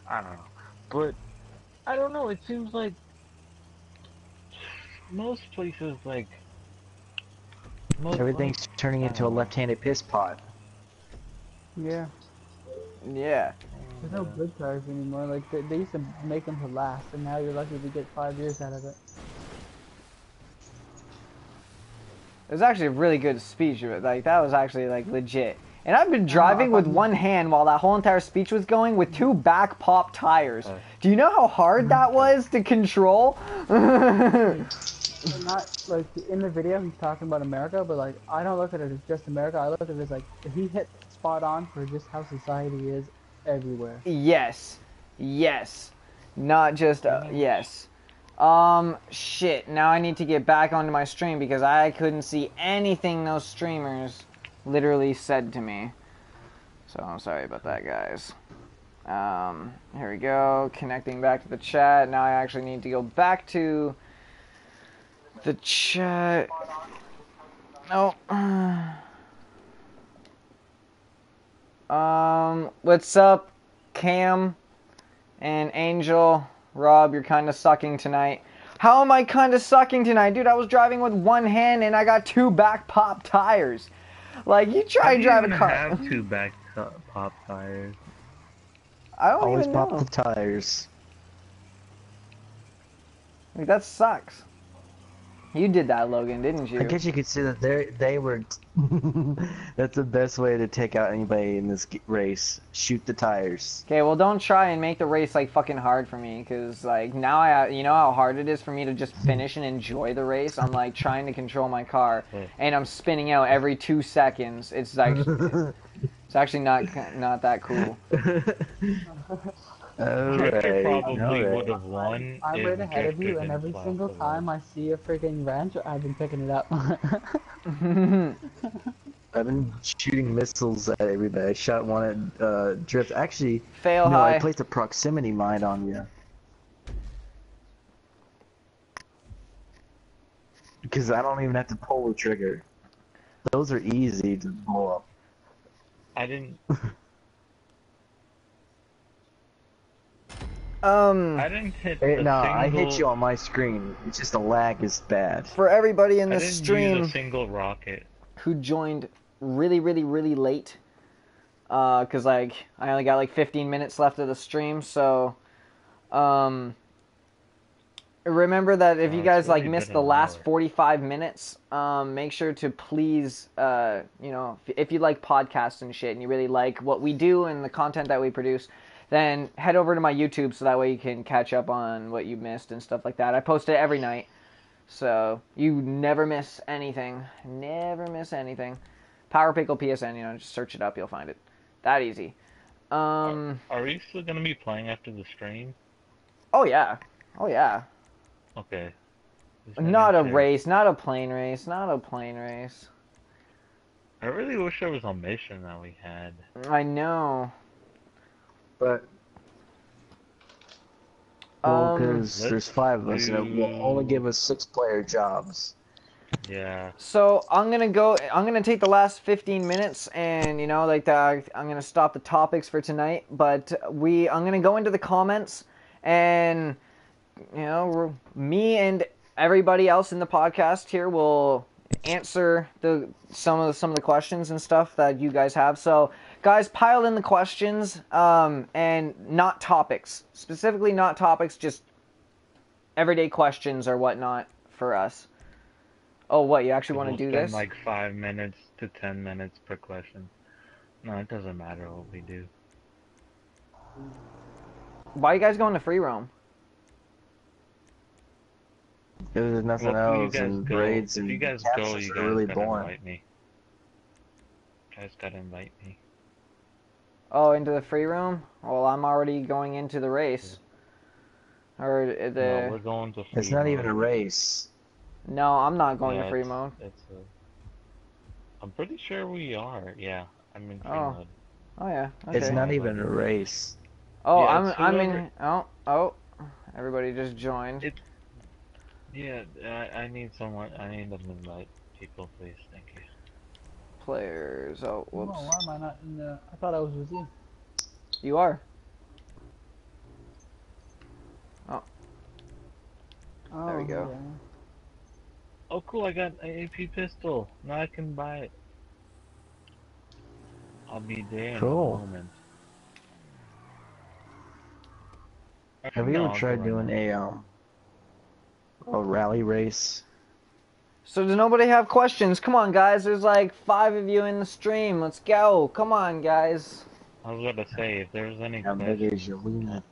I don't know, but I don't know. It seems like most places, like most like Everything's turning I into a don't know. left-handed piss pot. Yeah. Yeah. There's no good cars anymore. Like they used to make them to last, and now you're lucky to get 5 years out of it. It was actually a really good speech. Like that was actually like legit. And I've been driving with one hand while that whole entire speech was going with 2 back pop tires. Do you know how hard that was to control? Not like in the video he's talking about America, but like I don't look at it as just America. I look at it as like he hit spot on for just how society is everywhere. Yes. Yes. Not just yes. Shit. Now I need to get back onto my stream because I couldn't see anything those streamers literally said to me. So I'm sorry about that, guys. Here we go. Connecting back to the chat. Now I actually need to go back to the chat. No. What's up, Cam and Angel? Rob, you're kind of sucking tonight. How am I kind of sucking tonight? Dude, I was driving with one hand and I got 2 back pop tires. Like, you try and drive a car. I have 2 back pop tires. I don't Always even know. pop the tires. Like, that sucks. You did that, Logan, didn't you? I guess you could say that they were. That's the best way to take out anybody in this race. Shoot the tires. Okay, well, don't try and make the race like fucking hard for me, cause like now you know how hard it is for me to just finish and enjoy the race. I'm like trying to control my car, and I'm spinning out every 2 seconds. It's like it's actually not that cool. I probably would have won. I'm right ahead of you, and every single time I see a freaking wrench, I've been picking it up. I've been shooting missiles at everybody. I shot one at Drift. Actually, Fail no, high. I placed a proximity mine on you. Because I don't even have to pull the trigger. Those are easy to blow up. I didn't. I didn't hit. I hit you on my screen. It's just the lag is bad. For everybody in I the didn't stream use a single rocket. who joined really late, cause like I only got like 15 minutes left of the stream, so remember that if you guys like missed the last 45 minutes, make sure to please, you know, if you like podcasts and shit and you really like what we do and the content that we produce, then head over to my YouTube so that way you can catch up on what you missed and stuff like that. I post it every night, so you never miss anything. Never miss anything. Power Pickle PSN, you know, just search it up, you'll find it. That easy. Are we still gonna be playing after the stream? Oh yeah. Oh yeah. Okay. Not a race, not a plane race, not a plane race. I really wish there was a mission that we had. I know. But because there's 5 of us, and it will only give us 6-player jobs. Yeah. So I'm gonna take the last 15 minutes, and you know, like I'm gonna stop the topics for tonight. But I'm gonna go into the comments, and you know, me and everybody else in the podcast here will answer some of the questions and stuff that you guys have. So guys, pile in the questions, and not topics, specifically not topics, just everyday questions or whatnot for us. Oh, what, you actually want to do this? Like 5 minutes to 10 minutes per question. No, it doesn't matter what we do. Why are you guys going to free roam? Because there's nothing else, and raids and captures are really boring. Invite me. You guys gotta invite me. Oh, into the free room? Well, I'm already going into the race. Or the... No, we're going to free It's not mode. even a race. No, I'm not going to free mode. I'm pretty sure we are. Yeah, I'm in free mode. Oh yeah. Okay. It's not even a race. Oh, Yeah, I'm in. Oh, everybody just joined. Yeah, I need someone. I need them to invite people, please. Thank you. Players. Oh, Oh, whoops. why am I not in the... I thought I was with you. You are. Oh, Oh, there we go. here I am. Oh, cool! I got an AP pistol. Now I can buy it. I'll be there in a Cool. moment. Have you No, ever I'll tried go right doing now. a rally race? So does nobody have questions? Come on, guys. There's like 5 of you in the stream. Let's go. Come on, guys. I was gonna say, if there's any How big is questions, your wiener?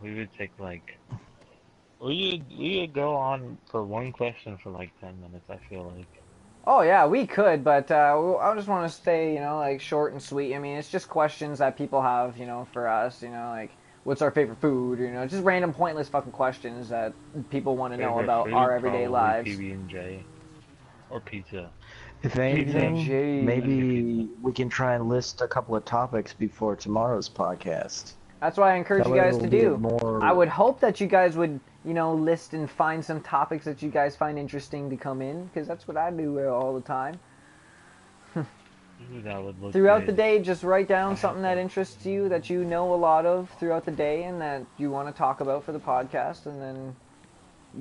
we would take like. We could go on for one question for like 10 minutes. I feel like. Oh yeah, we could, but I just want to stay, like short and sweet. I mean, it's just questions that people have, for us. Like what's our favorite food? Just random pointless fucking questions that people want to know Favorite about food, our everyday probably lives. PB&J or pizza. If anything, PB&J. maybe we can try and list a couple of topics before tomorrow's podcast. That's what I encourage That you way guys it'll to be do. more- I would hope that you guys would, list and find some topics that you guys find interesting to come in, because that's what I do all the time. Ooh, that would look Throughout good. the day, just write down I something have that interests you, that you know a lot of throughout the day, and that you want to talk about for the podcast, and then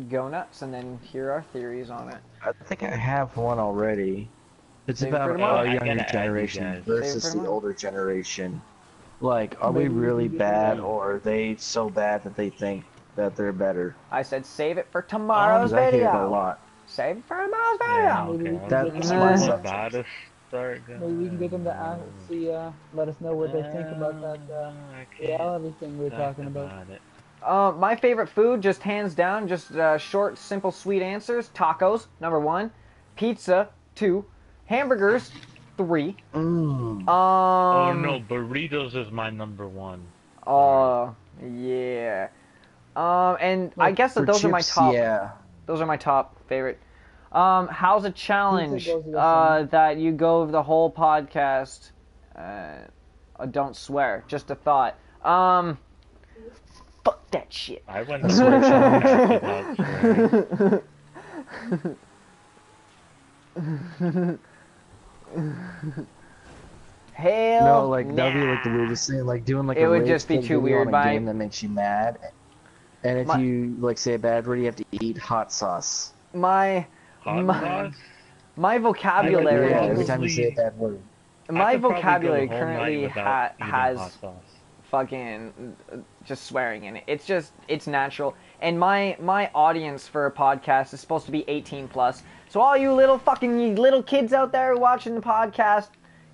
go nuts, and then hear our theories on it. I think I have one already. It's Save it for about tomorrow. our I younger gotta add you generation guys. versus Save it for the tomorrow. older generation. Like, are we Maybe we really can get bad, them. or are they so bad that they think that they're better? I said save it for tomorrow's Because I hear it a video. lot. Save it for tomorrow's video. Yeah, Maybe okay. we can That's get my them to, subject. About to start going. maybe we can get them to ask, let us know what they think about that I can't reality thing we were talk talking about. it. My favorite food, just hands down, just short, simple, sweet answers. Tacos, number 1. Pizza, 2. Hamburgers, 3. Oh no, burritos is my number 1. Oh, yeah. And I guess that For those are my chips, top. yeah. Those are my top favorite. How's a challenge Pizza goes with the that you go the whole podcast? Don't swear. Just a thought. Fuck that shit. I went to swear challenge without swearing. Hell No, like that'd be like the weirdest thing. Like doing like It a would rage just be quit too video weird. on a My- game that makes you mad. And if you like say a bad word, you have to eat hot sauce. My Hot My- sauce? my vocabulary. Yeah, Honestly, every time you say a bad word. My I could probably vocabulary go the whole night currently without eating has hot sauce. fucking just swearing in it. It's natural. And my audience for a podcast is supposed to be 18 plus. So all you little kids out there watching the podcast,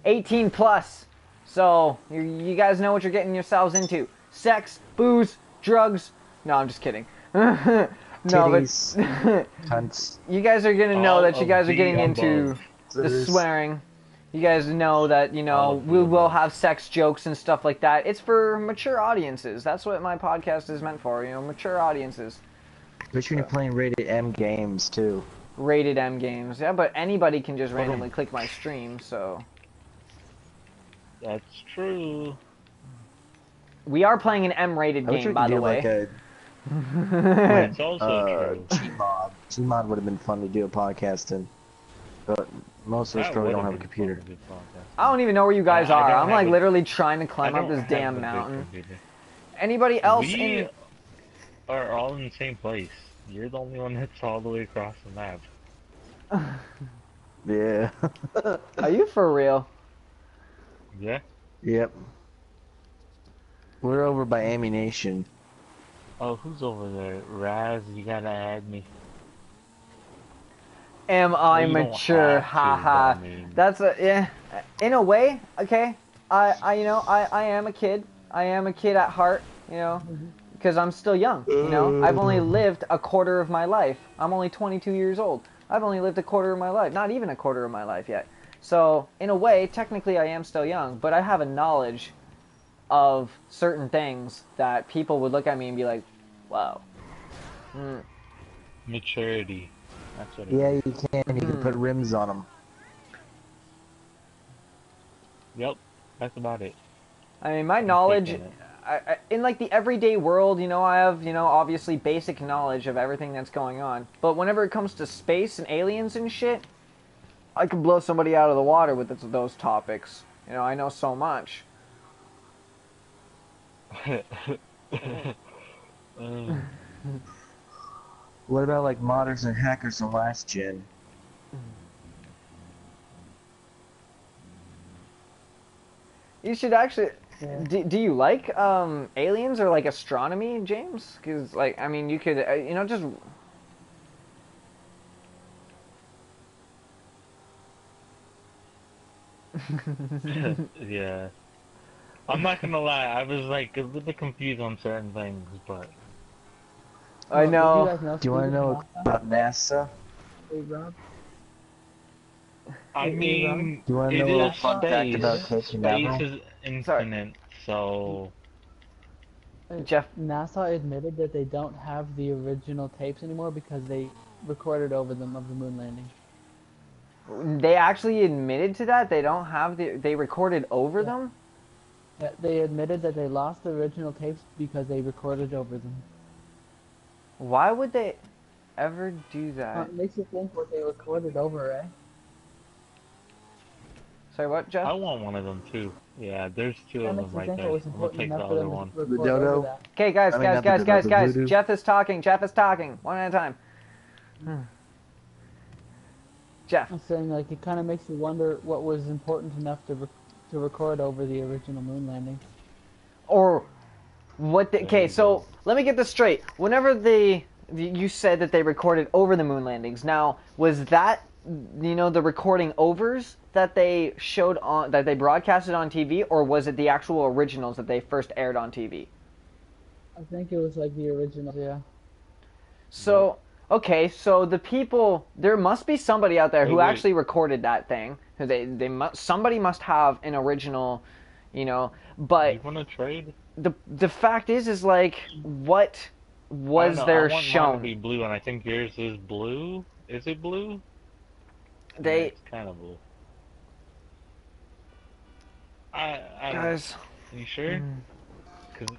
18 plus. So you guys know what you're getting yourselves into. Sex, booze, drugs. No, I'm just kidding. No, Titties, but cunts. you guys are gonna know All that you of guys are the getting into above. the There's- swearing. You guys know that, All of the we will above. have sex jokes and stuff like that. It's for mature audiences. That's what my podcast is meant for, mature audiences. Especially when you're playing rated M games too. Rated M games. Yeah, but anybody can just randomly click my stream, so. That's true. We are playing an M-rated I wish we game, could by the do way. like a That's also true. Gmod. Gmod would have been fun to do a podcast in, but most of us That probably would've don't have a been computer. fun to do podcast. I don't even know where you guys I are. don't I'm have like a- literally trying to I climb up don't this have damn a big mountain. computer. Anybody else We in... are all in the same place. You're the only one that's all the way across the map. Yeah. Are you for real? Yeah? Yep. We're over by Ammunition. Oh, who's over there? Raz, you gotta add me. Am I Well, you don't mature? have to, Haha. but I mean- That's a yeah. In a way, okay. I am a kid. I am a kid at heart, because I'm still young. I've only lived a quarter of my life. I'm only 22 years old. I've only lived a quarter of my life. Not even a quarter of my life yet. So in a way, technically, I am still young. But I have a knowledge of certain things that people would look at me and be like, "Wow." Maturity. That's what it Yeah, is. you can. You can put rims on them. Yep. That's about it. I mean, my knowledge, in it. in like the everyday world, you know, I have, you know, obviously basic knowledge of everything that's going on. But whenever it comes to space and aliens and shit, I could blow somebody out of the water with those topics. You know, I know so much. What about like modders and hackers in last gen? You should actually. Yeah. Do you like aliens or like astronomy, James? Because like, I mean, you could, you know, just. Yeah. I'm not gonna lie, I was like a little bit confused on certain things, but I Well, know. did you guys know Do you want to Stephen know Hawking? about NASA? Hey, Rob. I Hey, Rob. mean, Do you want to it know a is fun fact space. about Captain Space Marvel? is infinite, so Jeff. NASA admitted that they don't have the original tapes anymore because they recorded over them of the moon landing. They actually admitted to that. They don't have They recorded over Yeah. them. Yeah, they admitted that they lost the original tapes because they recorded over them. Why would they ever do that? It makes you think what they recorded over, eh? Sorry, what, Jeff? I want one of them too. Yeah, there's two That of makes them you right think there. it was I'm gonna important take the enough for other them one. to record The dodo? over that. Okay, guys, I mean, not the dodo, the guys. voodoo. Jeff is talking. Jeff is talking. One at a time. Jeff. I'm saying, like, it kind of makes you wonder what was important enough to record over the original moon landing. Or what? There Okay, you so go. let me get this straight. Whenever you said that they recorded over the moon landings. Now, was that, you know, the recording overs that they showed on, that they broadcasted on TV, or was it the actual originals that they first aired on TV? I think it was like the original, yeah. So, okay, so the people, there must be somebody out there who Wait. actually recorded that thing. Somebody must have an original, you know. But You wanna trade? the fact is like, what was I don't know, there I want mine to shown? be blue, and I think yours is blue. Is it blue? Yeah, They it's kind of blue. I don't know. guys, You sure? Cause,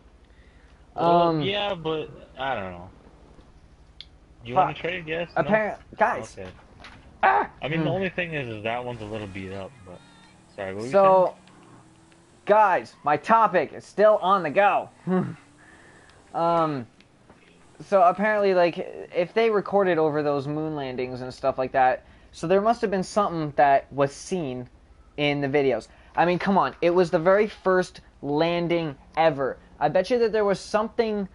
yeah, but I don't know. You want fuck. to trade? Yes. No? Guys. Okay. Ah! I mean, the only thing is that one's a little beat up, but sorry. What were you So, guys, my topic is still on the go. So apparently, like, if they recorded over those moon landings and stuff like that, so there must have been something that was seen in the videos. I mean, come on, it was the very first landing ever. I bet you that there was something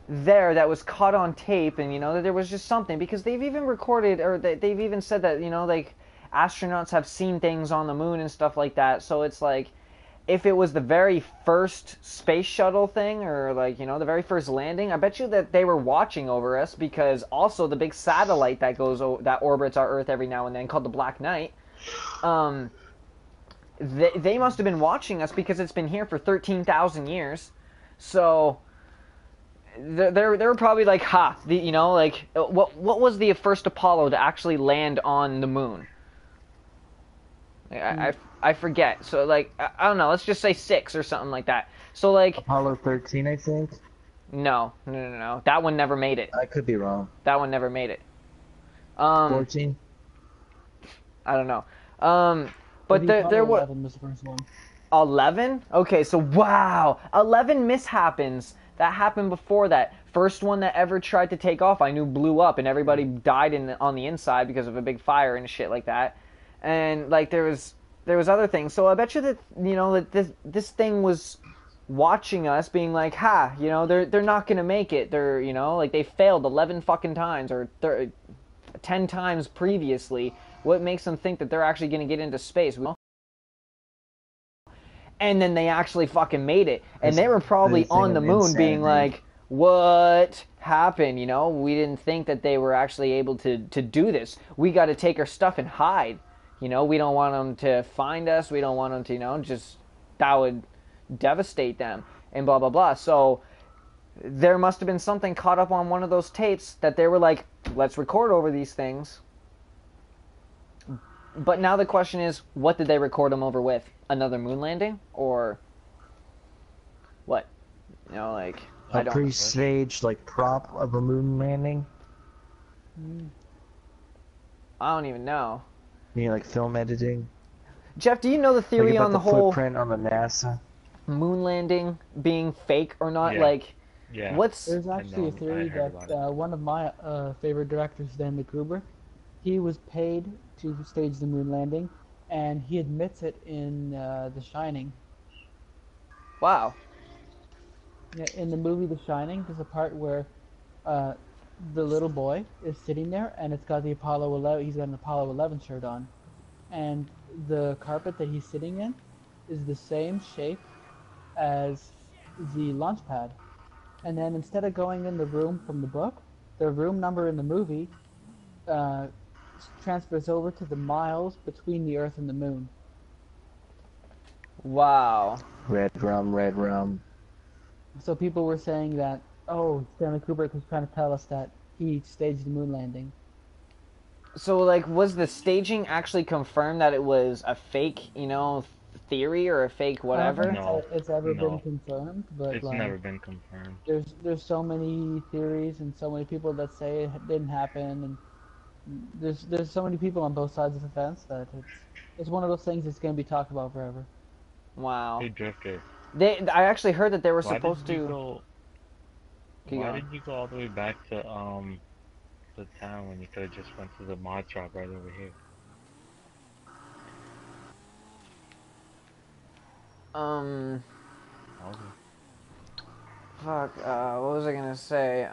there that was caught on tape, and, you know, that there was just something, because they've even recorded, or they've even said that, you know, like, astronauts have seen things on the moon and stuff like that. So it's like, if it was the very first space shuttle thing, or, like, you know, the very first landing, I bet you that they were watching over us, because also the big satellite that that orbits our Earth every now and then, called the Black Knight, they must have been watching us, because it's been here for 13,000 years. So they were probably like, ha, you know, like, what was the first Apollo to actually land on the moon? I forget. So, like, I don't know. Let's just say 6 or something like that. So, like, Apollo 13, I think. No. That one never made it. I could be wrong. That one never made it. 14. I don't know. But there was 11 was the first one. 11. Okay, so wow, 11 mishappens that happened before that. First one that ever tried to take off, I knew blew up, and everybody died on the inside because of a big fire and shit like that. And like there was other things. So I bet you that, you know, that this thing was watching us, being like, ha, you know, they're not gonna make it. They're, you know, like, they failed 11 fucking times, or 10 times previously. What makes them think that they're actually gonna get into space? And then they actually fucking made it, and they were probably on the moon, being like, what happened? You know, we didn't think that they were actually able to do this. We got to take our stuff and hide. You know, we don't want them to find us. We don't want them to, you know, just, that would devastate them, and blah, blah, blah. So there must have been something caught up on one of those tapes that they were like, let's record over these things. But now the question is, what did they record them over with? Another moon landing? Or what? You know, like A I don't. pre-staged like prop of a moon landing. I don't even know. You mean like film editing? Jeff, do you know the Like theory about on the the whole footprint on the NASA? moon landing being fake or not? Yeah. Like, Yeah. what's There's I actually a know, I theory heard that about one of my favorite directors, Stanley Kubrick, he was paid to stage the moon landing, and he admits it in The Shining. wow? Yeah, in the movie The Shining, there's a part where uh, the little boy is sitting there, and it's got the Apollo 11. He's got an Apollo 11 shirt on, and the carpet that he's sitting in is the same shape as the launch pad. And then instead of going in the room from the book, the room number in the movie uh, transfers over to the miles between the Earth and the Moon. Wow. Red rum, red rum. So people were saying that, oh, Stanley Kubrick was trying to tell us that he staged the moon landing. So, like, was the staging actually confirmed that it was a fake, theory or a fake whatever? I don't think it's ever been confirmed, but It's like, never been confirmed. there's so many theories and so many people that say it didn't happen, and there's so many people on both sides of the fence that it's one of those things that's going to be talked about forever. Wow. Hey, Drifter. I actually heard that they were Why supposed did you to. go? Why did you go all the way back to the town when you could have just went to the mod shop right over here? Fuck. What was I gonna say?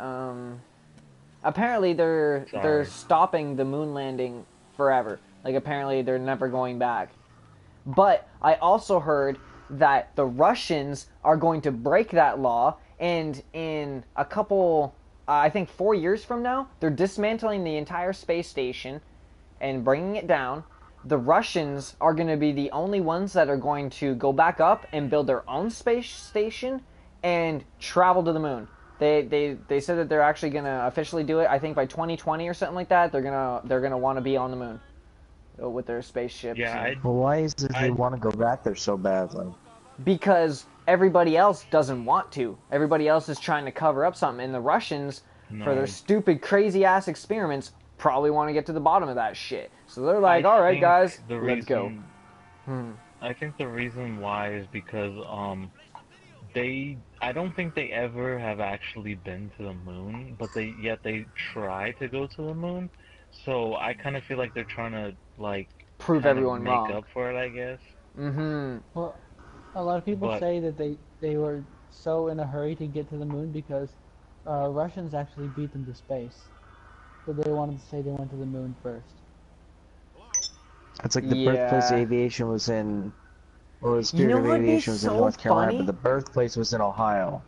Apparently they're stopping the moon landing forever. Like apparently they're never going back. But I also heard that the Russians are going to break that law, and in a couple, I think 4 years from now, they're dismantling the entire space station and bringing it down. The Russians are going to be the only ones that are going to go back up and build their own space station and travel to the moon. They said that they're actually going to officially do it. I think by 2020 or something like that, they're gonna want to be on the moon with their spaceships. Yeah. Well, why is it they want to go back there so badly? Because everybody else doesn't want to. Everybody else is trying to cover up something, and the Russians, for their stupid, crazy-ass experiments, probably want to get to the bottom of that shit. So they're like, all right, guys, let's go. I think the reason why is because I don't think they ever have actually been to the moon, but they try to go to the moon. So I kind of feel like they're trying to like prove everyone make wrong. up for it, I guess. Well, a lot of people say that they were so in a hurry to get to the moon because Russians actually beat them to space. So they wanted to say they went to the moon first. It's like the birthplace of aviation was in, or the spirit of aviation was in North Carolina, but the birthplace was in Ohio.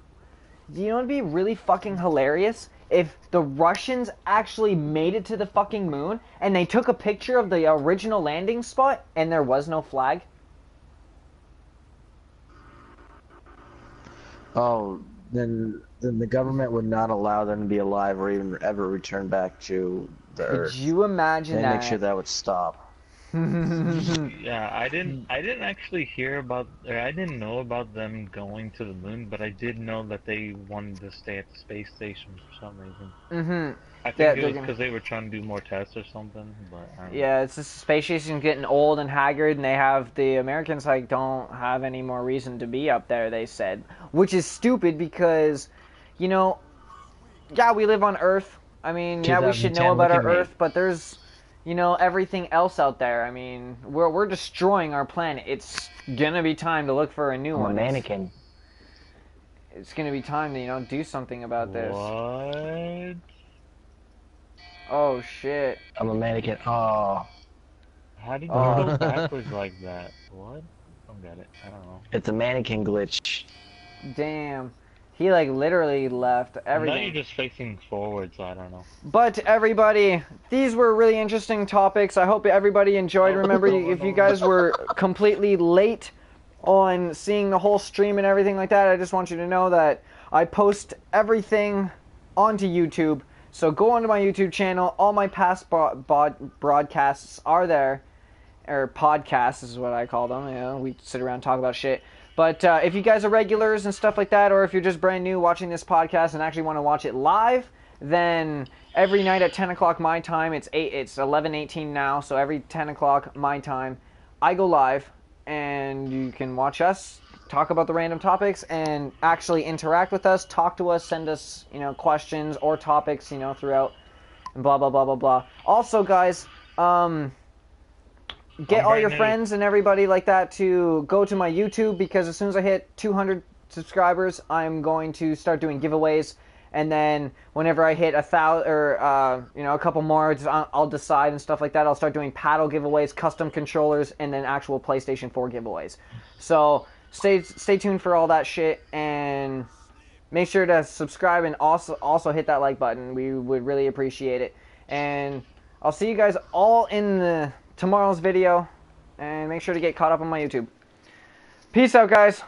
Do you know what would be really fucking hilarious? If the Russians actually made it to the fucking moon and they took a picture of the original landing spot and there was no flag. Oh, then the government would not allow them to be alive or even ever return back to the Earth. Could you imagine that? Make sure that would stop. Yeah, I didn't actually hear about, or I didn't know about them going to the moon, but I did know that they wanted to stay at the space station for some reason. I think it was because they were trying to do more tests or something, but I don't know. Yeah, it's just the space station's getting old and haggard, and the Americans don't have any more reason to be up there, they said. Which is stupid because, yeah, we live on Earth. I mean, yeah, we should know about our Earth, but there's, everything else out there. I mean, we're destroying our planet. It's gonna be time to look for a new one. I'm a mannequin. It's gonna be time to, do something about this. What? Oh, shit. I'm a mannequin. Oh. How did you go backwards like that? What? I don't get it. I don't know. It's a mannequin glitch. Damn. He, literally left everything. Now you're just facing forward, so I don't know. But, everybody, these were really interesting topics. I hope everybody enjoyed. Remember, if you guys were completely late on seeing the whole stream and everything like that, I just want you to know that I post everything onto YouTube. So go onto my YouTube channel. All my past broadcasts are there. Or podcasts is what I call them. We sit around and talk about shit. But if you guys are regulars and stuff like that, or if you're just brand new watching this podcast and actually want to watch it live, then every night at 10 o'clock my time, it's 11:18 now, so every 10 o'clock my time, I go live, and you can watch us talk about the random topics and actually interact with us, talk to us, send us, questions or topics, throughout, and blah, blah, blah, blah, blah. Also, guys, get all your friends and everybody like that to go to my YouTube, because as soon as I hit 200 subscribers, I'm going to start doing giveaways. And then whenever I hit 1,000 or a couple more, I'll decide and stuff like that. I'll start doing paddle giveaways, custom controllers, and then actual PlayStation 4 giveaways. So stay tuned for all that shit, and make sure to subscribe and also hit that like button. We would really appreciate it. And I'll see you guys all in tomorrow's video, and make sure to get caught up on my YouTube. Peace out, guys.